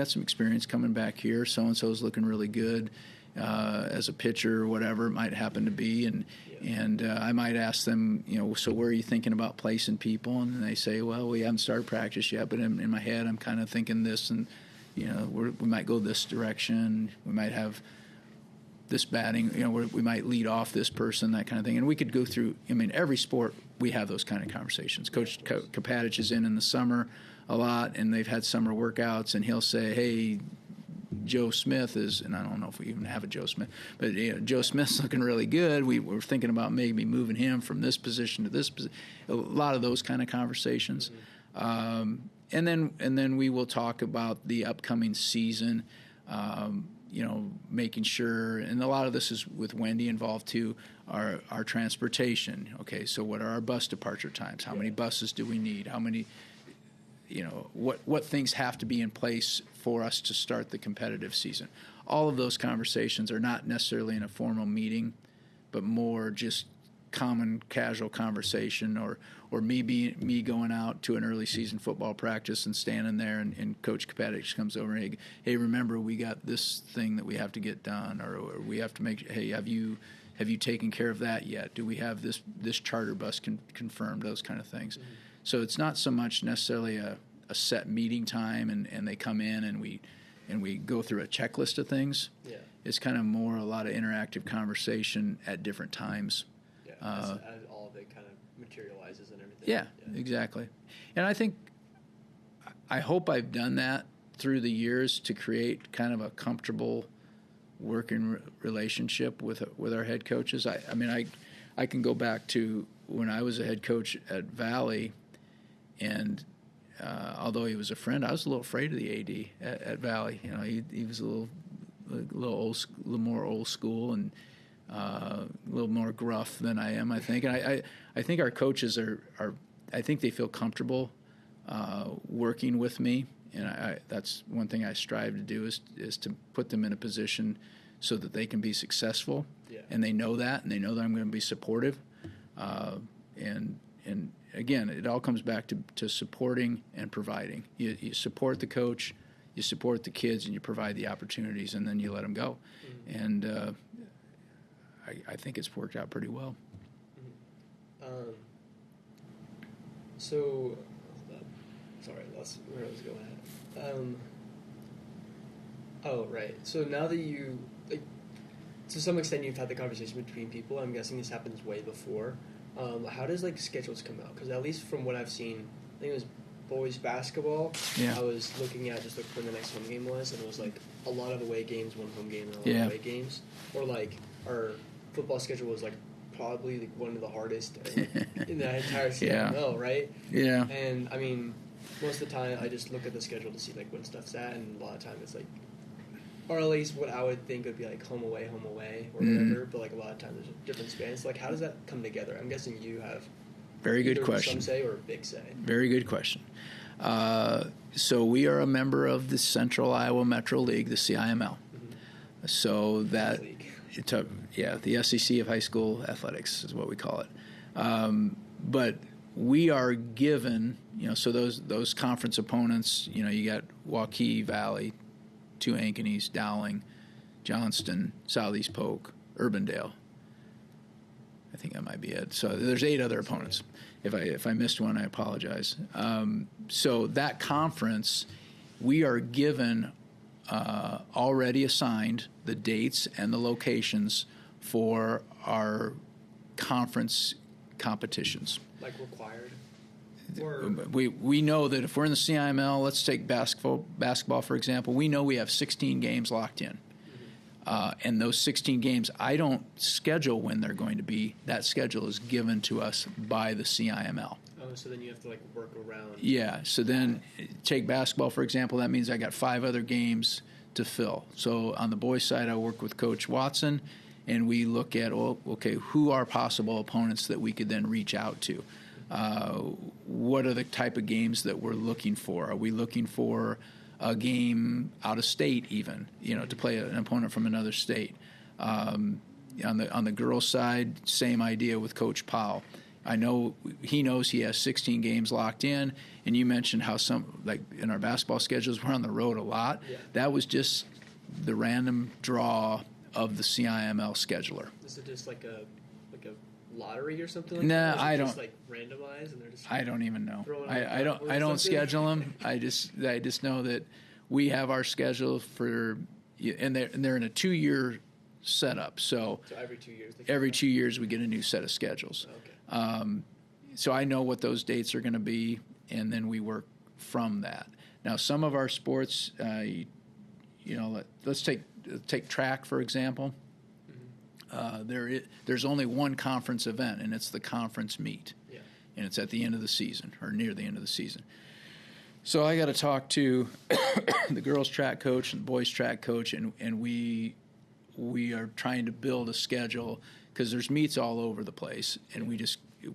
some experience coming back here. So and so's looking really good as a pitcher or whatever it might happen to be. And I might ask them, so where are you thinking about placing people? And they say, well, we haven't started practice yet, but in my head I'm kind of thinking this and. We might go this direction. We might have this batting. We might lead off this person, that kind of thing. And we could go through. Every sport we have those kind of conversations. Coach Kapatich is in the summer a lot, and they've had summer workouts, and he'll say, "Hey, Joe Smith is," and I don't know if we even have a Joe Smith, but Joe Smith's looking really good. We're thinking about maybe moving him from this position to this position. A lot of those kind of conversations. Mm-hmm. And then we will talk about the upcoming season, making sure, and a lot of this is with Wendy involved too, our transportation. Okay, so what are our bus departure times? How many buses do we need? How many, what things have to be in place for us to start the competitive season? All of those conversations are not necessarily in a formal meeting, but more just common casual conversation or me going out to an early season football practice and standing there and Coach Kapatich comes over and hey, remember we got this thing that we have to get done or we have to make, hey, have you taken care of that yet? Do we have this charter bus confirmed? Those kind of things. Mm-hmm. So it's not so much necessarily a set meeting time and they come in and we go through a checklist of things. Yeah. It's kind of more a lot of interactive conversation at different times. As all of it kind of materializes and everything. Yeah, exactly. And I hope I've done that through the years to create kind of a comfortable working relationship with our head coaches. I can go back to when I was a head coach at Valley, and although he was a friend, I was a little afraid of the AD at Valley. He was a little more old school and a little more gruff than I am, I think. And I think our coaches are I think they feel comfortable working with me, and that's one thing I strive to do is to put them in a position so that they can be successful, and they know that, and they know that I'm going to be supportive. And again, it all comes back to supporting and providing. You support the coach, you support the kids, and you provide the opportunities, and then you let them go. Mm-hmm. And I think it's worked out pretty well. Mm-hmm. So, sorry, lost where I was going at. Oh, right. So now that you to some extent you've had the conversation between people. I'm guessing this happens way before. How does like schedules come out? Because at least from what I've seen, I think it was boys basketball. Yeah. I was looking at just like when the next home game was, and it was like a lot of away games, one home game, and a lot of away games. Or like our football schedule was like probably like one of the hardest in the entire CML, right? Yeah. And I mean, most of the time I just look at the schedule to see like when stuff's at, and a lot of time it's like, or at least what I would think would be like home away, or whatever. But like a lot of times there's different spans. Like, how does that come together? I'm guessing you have very good question. Some say or a big say. Very good question. So we are a member of the Central Iowa Metro League, the CIML. Mm-hmm. So that, the SEC of high school athletics is what we call it. But we are given, so those conference opponents, you got Waukee Valley, two Ankeny's, Dowling, Johnston, Southeast Polk, Urbandale. I think that might be it. So there's 8 other opponents. If I missed one, I apologize. So that conference, we are given already assigned the dates and the locations for our conference competitions. Like required? We know that if we're in the CIML, let's take basketball for example, we know we have 16 games locked in. And those 16 games, I don't schedule when they're going to be. That schedule is given to us by the CIML. Oh, so then you have to like work around. Yeah, so then take basketball, for example. That means I got 5 other games to fill. So on the boys' side, I work with Coach Watson, and we look at, who are possible opponents that we could then reach out to. What are the type of games that we're looking for? Are we looking for a game out of state even, to play an opponent from another state? On the girls' side, same idea with Coach Powell. I know he knows he has 16 games locked in, and you mentioned how some, like in our basketball schedules, we're on the road a lot. Yeah. That was just the random draw of the CIML scheduler. Is it just like a lottery or something like that? Nah, I don't. Just like randomized, and they're just. I don't even know. I don't schedule them. I just know that we have our schedule for, and they're in a 2-year setup. So every 2 years. Every 2 years we get a new set of schedules. Okay. So I know what those dates are going to be, and then we work from that. Now some of our sports, let's take track for example. There's only one conference event, and it's the conference meet. Yeah. And it's at the end of the season, or near the end of the season. So I got to talk to the girls' track coach and the boys' track coach, and we are trying to build a schedule because there's meets all over the place. And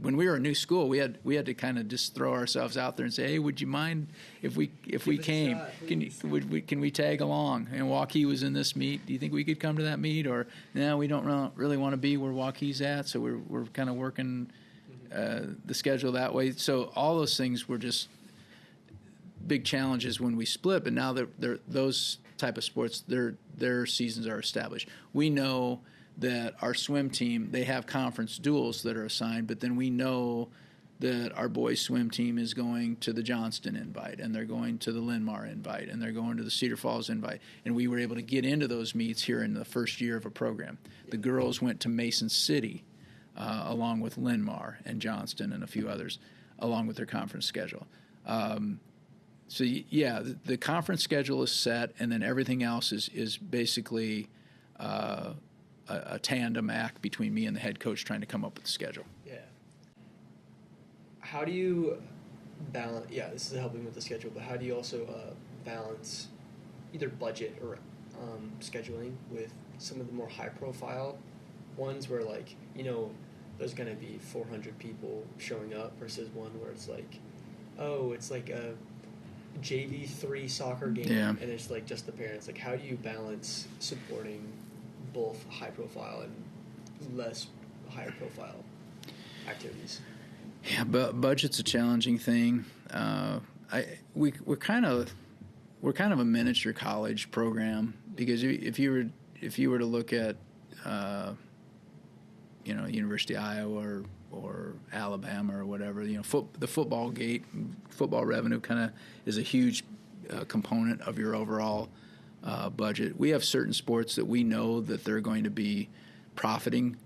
when we were a new school, we had to kind of just throw ourselves out there and say, hey, would you mind if we came? Can we tag along? And Waukee was in this meet. Do you think we could come to that meet? Or no, we don't really want to be where Waukee's at, so we're kind of working the schedule that way. So all those things were just big challenges when we split. But now that those type of sports, their seasons are established. We know that our swim team, they have conference duels that are assigned, but then we know that our boys swim team is going to the Johnston invite, and they're going to the Linn-Mar invite, and they're going to the Cedar Falls invite. And we were able to get into those meets here in the first year of a program. The girls went to Mason City along with Linn-Mar and Johnston and a few others, along with their conference schedule. The conference schedule is set, and then everything else is basically a tandem act between me and the head coach trying to come up with the schedule. Yeah. How do you balance? Yeah, this is helping with the schedule, but how do you also balance either budget or scheduling with some of the more high-profile ones where, like, there's going to be 400 people showing up versus one where it's like, it's like a JV3 soccer game, and it's like just the parents. Like, how do you balance supporting both high profile and less higher profile activities? Yeah, but budget's a challenging thing. We're kind of a miniature college program, because if you were to look at University of Iowa or Alabama or whatever, the football revenue kind of is a huge component of your overall budget. We have certain sports that we know that they're going to be profiting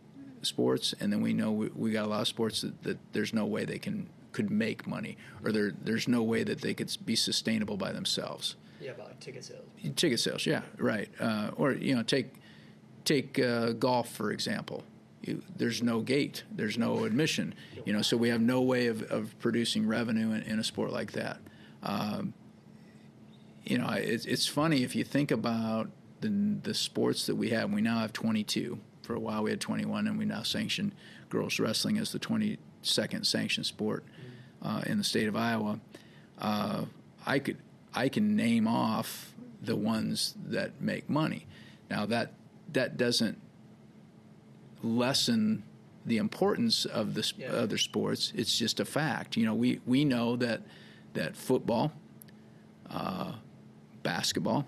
sports, and then we know we got a lot of sports that there's no way they could make money, or there's no way that they could be sustainable by themselves. Yeah, about like ticket sales. Ticket sales, yeah, right. Or take golf for example. There's no gate, there's no admission, so we have no way of producing revenue in a sport like that. It's funny if you think about the sports that we have. We now have 22. For a while we had 21, and we now sanction girls wrestling as the 22nd sanctioned sport in the state of Iowa. I can name off the ones that make money. Now that doesn't lessen the importance of the other sports. It's just a fact. We know that football, basketball,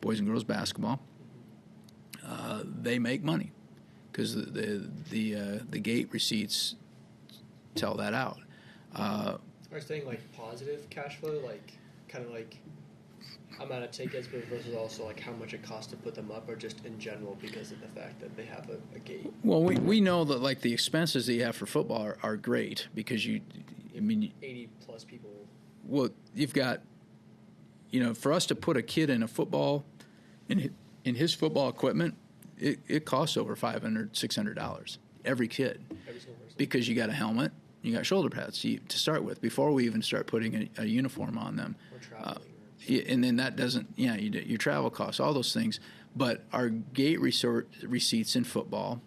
boys and girls basketball, they make money because the gate receipts tell that out. Are you saying like positive cash flow, like kind of like amount of tickets, but versus also like how much it costs to put them up, or just in general because of the fact that they have a gate? Well, we know that like the expenses that you have for football are great because 80 plus people. Well, you've got, for us to put a kid in a football, in his football equipment, it costs over $500, $600 every kid, because you got a helmet, you got shoulder pads to start with before we even start putting a uniform on them. Or traveling. And then that doesn't, your travel costs, all those things. But our gate receipts in football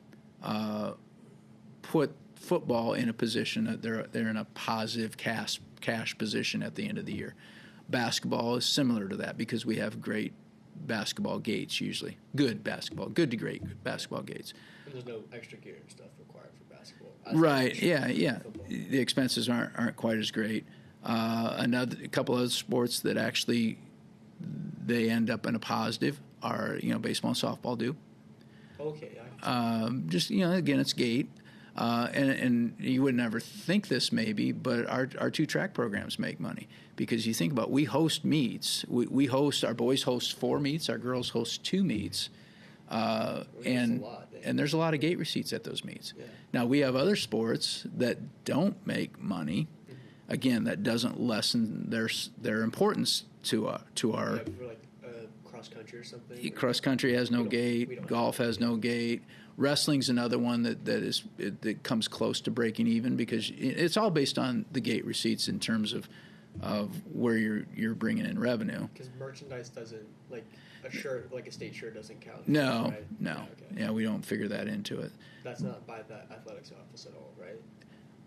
put football in a position that they're in a positive cash position at the end of the year. Basketball is similar to that because we have great basketball gates usually. Good to great basketball gates. And there's no extra gear and stuff required for basketball. Right, yeah. Football. The expenses aren't quite as great. A couple other sports that actually they end up in a positive are baseball and softball do. Okay. Just again, it's gate, and you would never think this maybe, but our two track programs make money because you think about we host meets. We host, our boys host 4 meets, our girls host 2 meets, and there's a lot of gate receipts at those meets. Yeah. Now we have other sports that don't make money. Again, that doesn't lessen their importance to our. For like cross country or something. Cross country has no gate. Golf has no gate. Wrestling's another one that comes close to breaking even because it's all based on the gate receipts in terms of where you're bringing in revenue. Because merchandise doesn't, like a shirt, like a state shirt, doesn't count. No, right? no. Okay. Yeah, we don't figure that into it. That's not by the athletics office at all, right?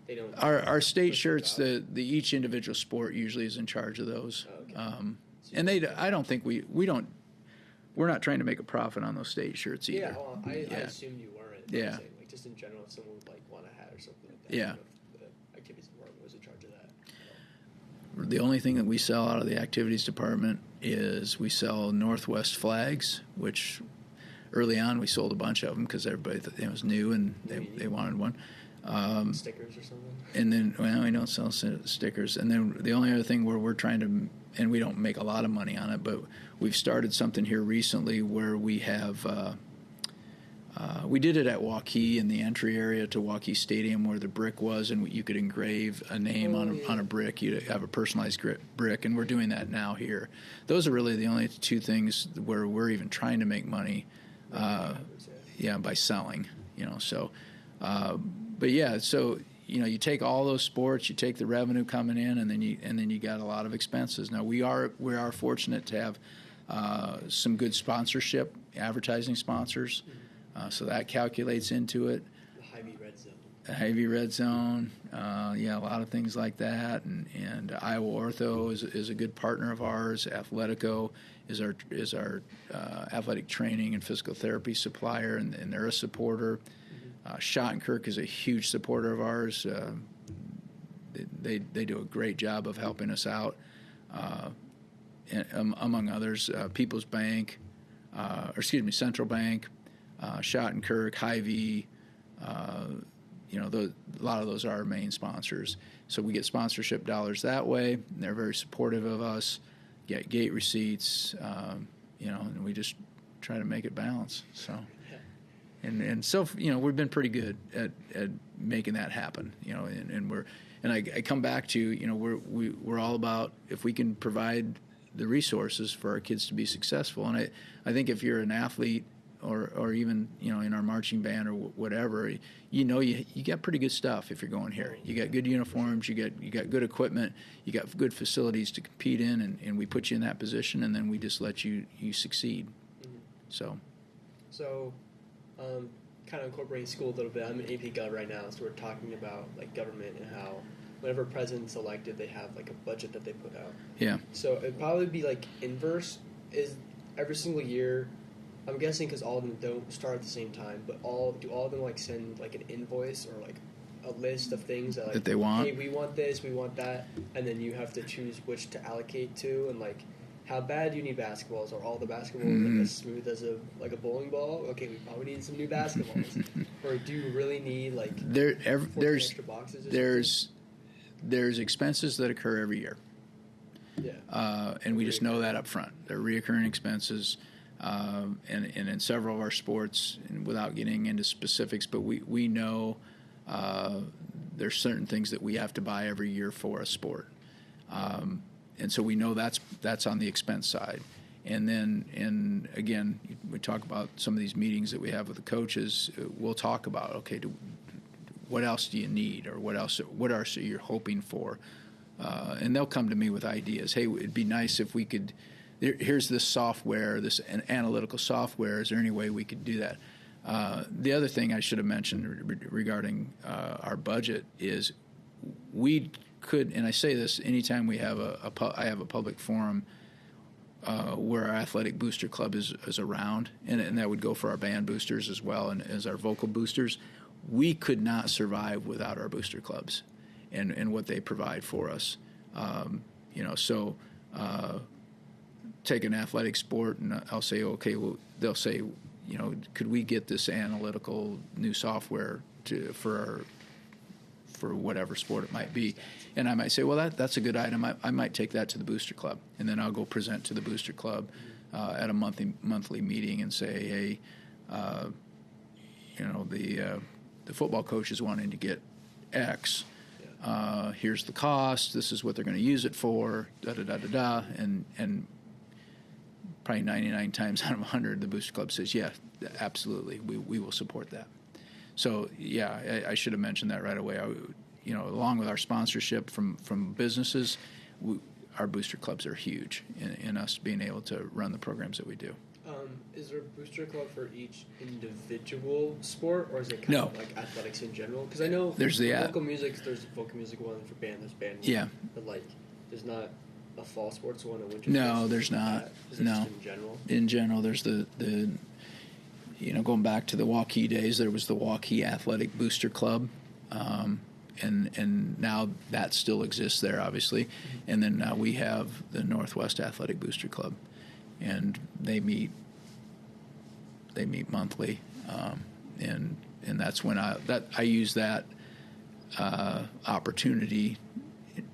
They don't. Our state shirts, the each individual sport usually is in charge of those. Oh, okay. And I don't think we're not trying to make a profit on those state shirts either. Yeah, well, I assumed you weren't. Yeah. Saying, like, just in general, if someone would like want a hat or something like that. Yeah. If the activities department was in charge of that. The only thing that we sell out of the activities department is we sell Northwest flags, which early on we sold a bunch of them because everybody thought it was new and they wanted one. Stickers or something? And then, we don't sell stickers. And then the only other thing where we're trying to, and we don't make a lot of money on it, but we've started something here recently where we have, we did it at Waukee in the entry area to Waukee Stadium where the brick was, and you could engrave a name on a brick. You'd have a personalized brick, and we're doing that now here. Those are really the only 2 things where we're even trying to make money, by selling, so. But yeah, so you take all those sports, you take the revenue coming in, and then you got a lot of expenses. Now we are fortunate to have some good sponsorship, advertising sponsors, so that calculates into it. The Hy-Vee Red Zone. The Hy-Vee Red Zone, a lot of things like that, and Iowa Ortho is a good partner of ours. Athletico is our athletic training and physical therapy supplier, and they're a supporter. Schottenkirk is a huge supporter of ours. They do a great job of helping us out, among others. People's Bank, Central Bank, Schottenkirk, Hy-Vee. A lot of those are our main sponsors. So we get sponsorship dollars that way. And they're very supportive of us. Get gate receipts. and we just try to make it balance. So, and so we've been pretty good at making that happen. And I come back to we're all about if we can provide the resources for our kids to be successful. And I think if you're an athlete or even in our marching band or whatever, you got pretty good stuff if you're going here. You got good uniforms, you got good equipment, you got good facilities to compete in, and we put you in that position, and then we just let you succeed. Mm-hmm. So kind of incorporating school a little bit. I'm an AP Gov right now, so we're talking about like government and how whenever a president's elected, they have like a budget that they put out. Yeah. So it'd probably be like inverse is every single year. I'm guessing because all of them don't start at the same time, but do all of them like send like an invoice or like a list of things that they want? Hey, we want this, we want that, and then you have to choose which to allocate to, and like how bad do you need basketballs? Are all the basketballs like as smooth as a bowling ball? Okay, we probably need some new basketballs. Or do you really need like there's extra boxes? There's expenses that occur every year. Yeah. And we just know that up front. They're reoccurring expenses. And in several of our sports, and without getting into specifics, but we know there's certain things that we have to buy every year for a sport. And so we know that's on the expense side. And then, again, we talk about some of these meetings that we have with the coaches. We'll talk about, okay, what else do you need, or what else are you hoping for? And they'll come to me with ideas. Hey, it'd be nice if we could. Here's this software, this analytical software. Is there any way we could do that? The other thing I should have mentioned regarding our budget is we could, and I say this anytime we have I have a public forum where our athletic booster club is around, and that would go for our band boosters as well, and as our vocal boosters. We could not survive without our booster clubs and what they provide for us. So take an athletic sport, and I'll say, okay, well, they'll say, could we get this analytical new software for whatever sport it might be? And I might say, well, that's a good item. I might take that to the booster club, and then I'll go present to the booster club at a monthly meeting and say, hey, the football coach is wanting to get X. Here's the cost. This is what they're going to use it for. And probably 99 times out of 100, the booster club says, yeah, absolutely, we will support that. So yeah, I should have mentioned that right away. Along with our sponsorship from businesses, our booster clubs are huge in us being able to run the programs that we do. Is there a booster club for each individual sport, or is it kind of like athletics in general? Because I know there's vocal music one for band, there's band one. Yeah. But like, there's not a fall sports one, a winter No, sports there's not. No. In general? In general, there's the going back to the Waukee days, there was the Waukee Athletic Booster Club. And now that still exists there, obviously. And then now we have the Northwest Athletic Booster Club, and they meet monthly, and that's when I use that opportunity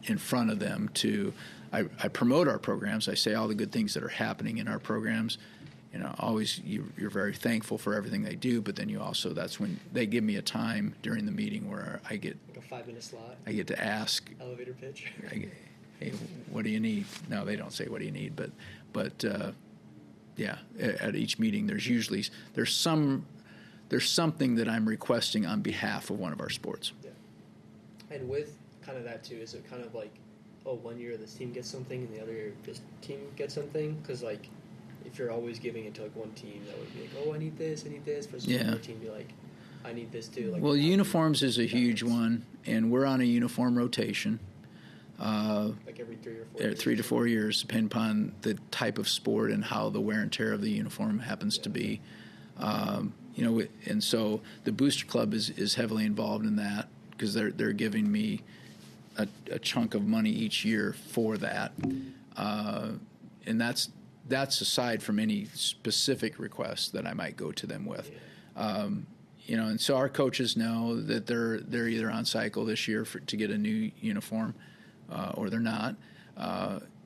in front of them to I promote our programs. I say all the good things that are happening in our programs. Always you're very thankful for everything they do, but then that's when they give me a time during the meeting where I get like a 5-minute slot. I get to ask elevator pitch. Hey, what do you need? No, they don't say what do you need, but yeah, at each meeting there's something that I'm requesting on behalf of one of our sports. Yeah. And with kind of that too, is it kind of like, one year this team gets something and the other year this team gets something? Because like, if you're always giving it to like one team, that would be like, I need this, for some other team, be like, I need this too. Like, well, uniforms is a huge one, and we're on a uniform rotation. Like every 3 or 4 years? 3 to 4 years, depending upon the type of sport and how the wear and tear of the uniform happens to be. And so the Booster Club is heavily involved in that because they're giving me a chunk of money each year for that. And that's aside from any specific requests that I might go to them with. And so our coaches know that they're either on cycle this year to get a new uniform, or they're not.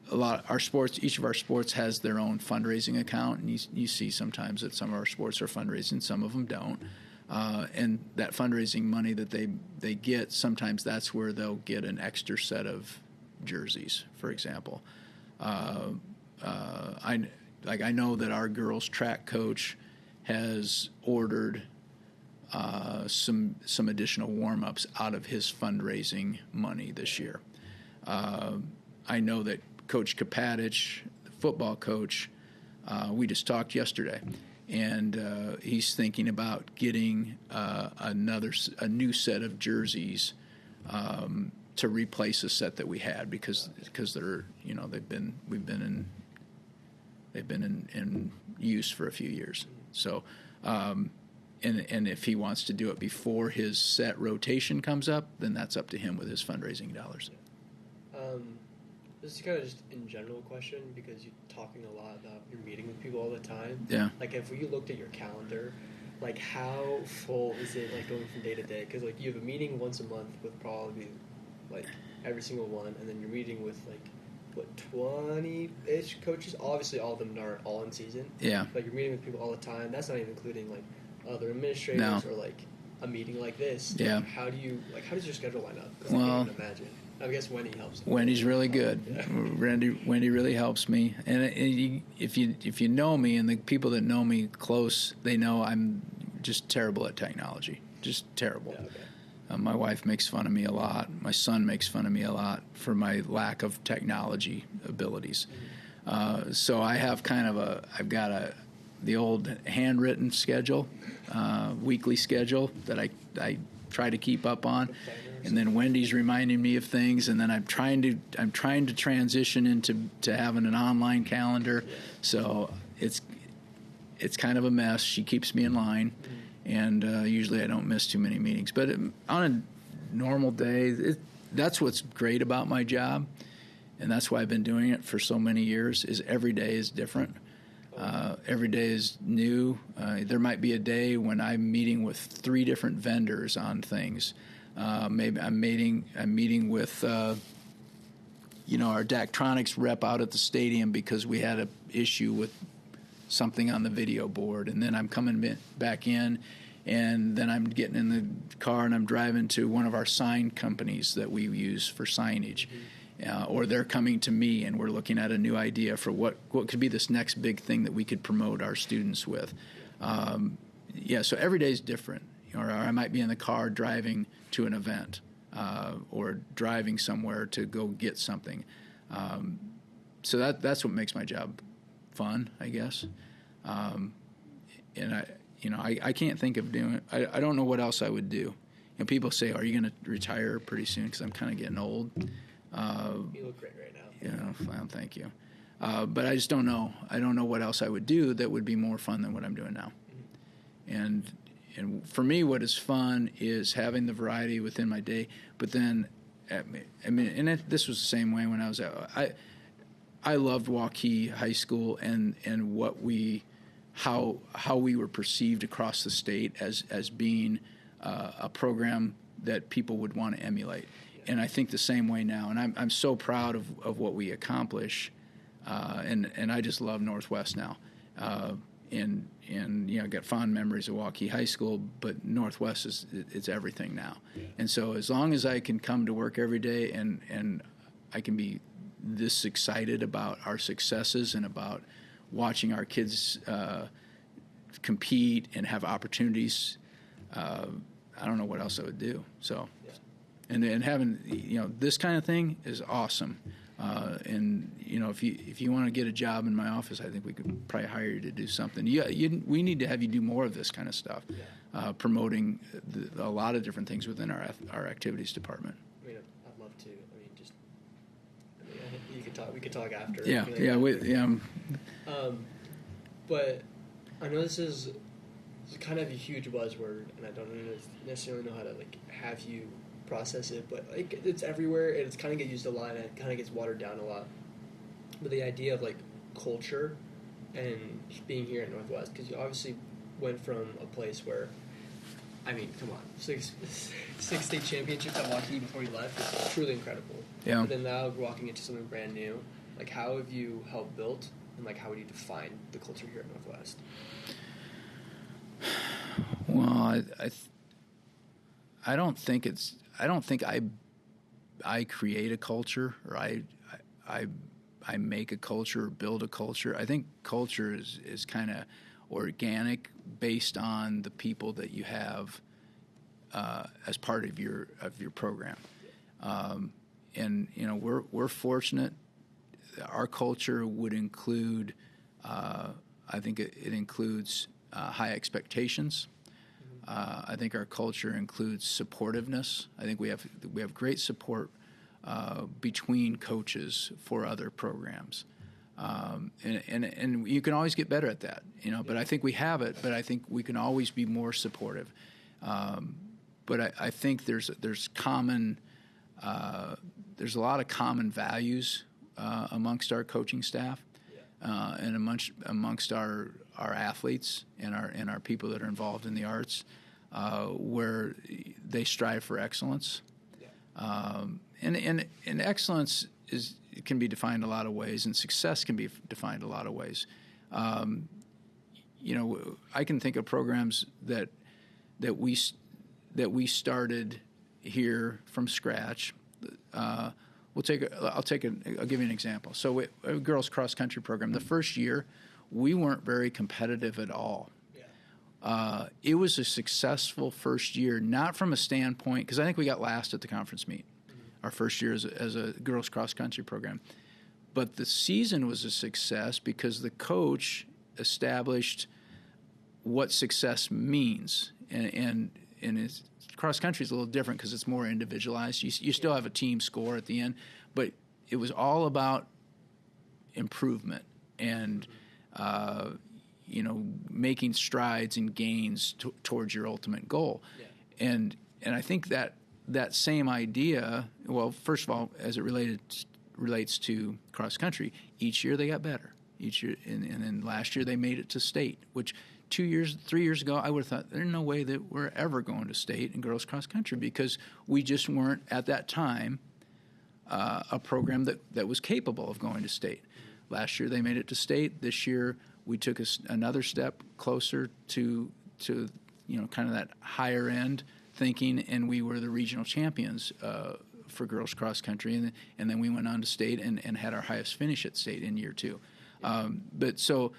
each of our sports has their own fundraising account, and you see sometimes that some of our sports are fundraising, some of them don't. And that fundraising money that they get, sometimes that's where they'll get an extra set of jerseys, for example. I know that our girls track coach has ordered some additional warm-ups out of his fundraising money this year. I know that Coach Kapatich, the football coach, we just talked yesterday, and he's thinking about getting a new set of jerseys to replace a set that we had because they're they've been in use for a few years. So and if he wants to do it before his set rotation comes up, then that's up to him with his fundraising dollars. This is kind of just in general question because you're talking a lot about you're meeting with people all the time. Yeah. Like if you looked at your calendar, like how full is it like going from day to day? Because like you have a meeting once a month with probably like every single one, and then you're meeting with like 20-ish coaches. Obviously, all of them aren't all in season. Yeah. But you're meeting with people all the time. That's not even including like other administrators or like a meeting like this. Yeah. Like, how does your schedule line up? 'Cause Well, I can't even imagine. I guess Wendy helps. Wendy's really good. Yeah. Wendy really helps me. And if you know me, and the people that know me close, they know I'm just terrible at technology. Just terrible. Yeah, okay. My wife makes fun of me a lot. My son makes fun of me a lot for my lack of technology abilities. So I have I've got the old handwritten schedule, weekly schedule that I try to keep up on. And then Wendy's reminding me of things, and then I'm trying to transition into having an online calendar. So it's kind of a mess. She keeps me in line, and usually I don't miss too many meetings. But on a normal day, that's what's great about my job, and that's why I've been doing it for so many years. Is every day is different. Every day is new. There might be a day when I'm meeting with 3 different vendors on things. Maybe I'm meeting with our Daktronics rep out at the stadium because we had an issue with something on the video board, and then I'm coming back in, and then I'm getting in the car and I'm driving to one of our sign companies that we use for signage. Or they're coming to me and we're looking at a new idea for what could be this next big thing that we could promote our students with. So every day is different. Or I might be in the car driving to an event or driving somewhere to go get something. So that's what makes my job fun, I guess. And I can't think of doing it. I don't know what else I would do. People say, "Are you going to retire pretty soon?" Because I'm kind of getting old. You look great right now. Yeah, well, thank you. But I just don't know. I don't know what else I would do that would be more fun than what I'm doing now. And for me, what is fun is having the variety within my day. But then, this was the same way when I was at. I loved Waukee High School and how we were perceived across the state as being a program that people would want to emulate. And I think the same way now. And I'm so proud of what we accomplish. And I just love Northwest now. And I got fond memories of Waukee High School, but Northwest it's everything now. And so as long as I can come to work every day and I can be this excited about our successes and about watching our kids compete and have opportunities, I don't know what else I would do. So. And having this kind of thing is awesome, and if you want to get a job in my office, I think we could probably hire you to do something. We need to have you do more of this kind of stuff, promoting a lot of different things within our activities department. I mean, I'd love to. You could talk. We could talk after. But I know this is kind of a huge buzzword, and I don't necessarily know how to have you process it, but it's everywhere and it's kind of get used a lot and it kind of gets watered down a lot. But the idea of culture and being here at Northwest, because you obviously went from a place where, come on, six state championships at Waukee before you left is truly incredible. Yeah. But then now walking into something brand new, Like, how have you helped build, and like, how would you define the culture here at Northwest? Well, I don't think I create a culture, or I make a culture or build a culture. I think culture is kind of organic, based on the people that you have as part of your program. And we're fortunate. Our culture would include, I think it includes high expectations. I think our culture includes supportiveness. I think we have great support between coaches for other programs, and you can always get better at that, But I think we have it. But I think we can always be more supportive. But I think there's a lot of common values amongst our coaching staff, and amongst our athletes and our people that are involved in the arts, where they strive for excellence. And excellence can be defined a lot of ways, and success can be defined a lot of ways. I can think of programs that we started here from scratch. I'll give you an example. So a girls cross country program. The first year, we weren't very competitive at all. It was a successful first year, not from a standpoint, because I think we got last at the conference meet, our first year as a girls cross country program. But the season was a success because the coach established what success means, and it's, cross country is a little different because it's more individualized. You still have a team score at the end, but it was all about improvement and making strides and gains towards your ultimate goal. And I think that same idea, well, first of all, as it relates to cross country, each year they got better. Each year, and then last year they made it to state, which 3 years ago, I would have thought there's no way that we're ever going to state in girls cross country, because we just weren't at that time a program that was capable of going to state. Last year they made it to state. This year we took another step closer to kind of that higher end thinking, and we were the regional champions for girls cross country, and then we went on to state and had our highest finish at state in year 2. But so,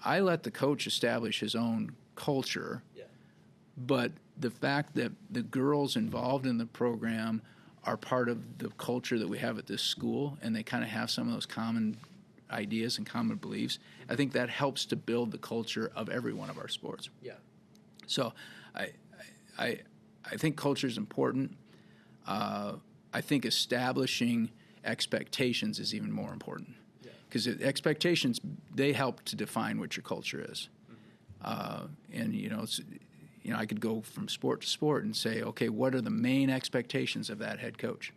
I let the coach establish his own culture, but the fact that the girls involved in the program are part of the culture that we have at this school, and they kind of have some of those common ideas and common beliefs, I think that helps to build the culture of every one of our sports. So I think culture is important. I think establishing expectations is even more important. Because expectations, they help to define what your culture is. And I could go from sport to sport and say, okay, what are the main expectations of that head coach?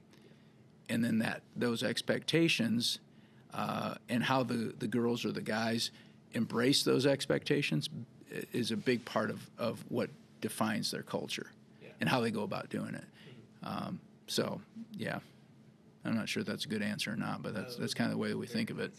And then those expectations and how the girls or the guys embrace those expectations is a big part of what defines their culture and how they go about doing it. So, yeah. I'm not sure if that's a good answer or not, but that's kind of the way that we think of it.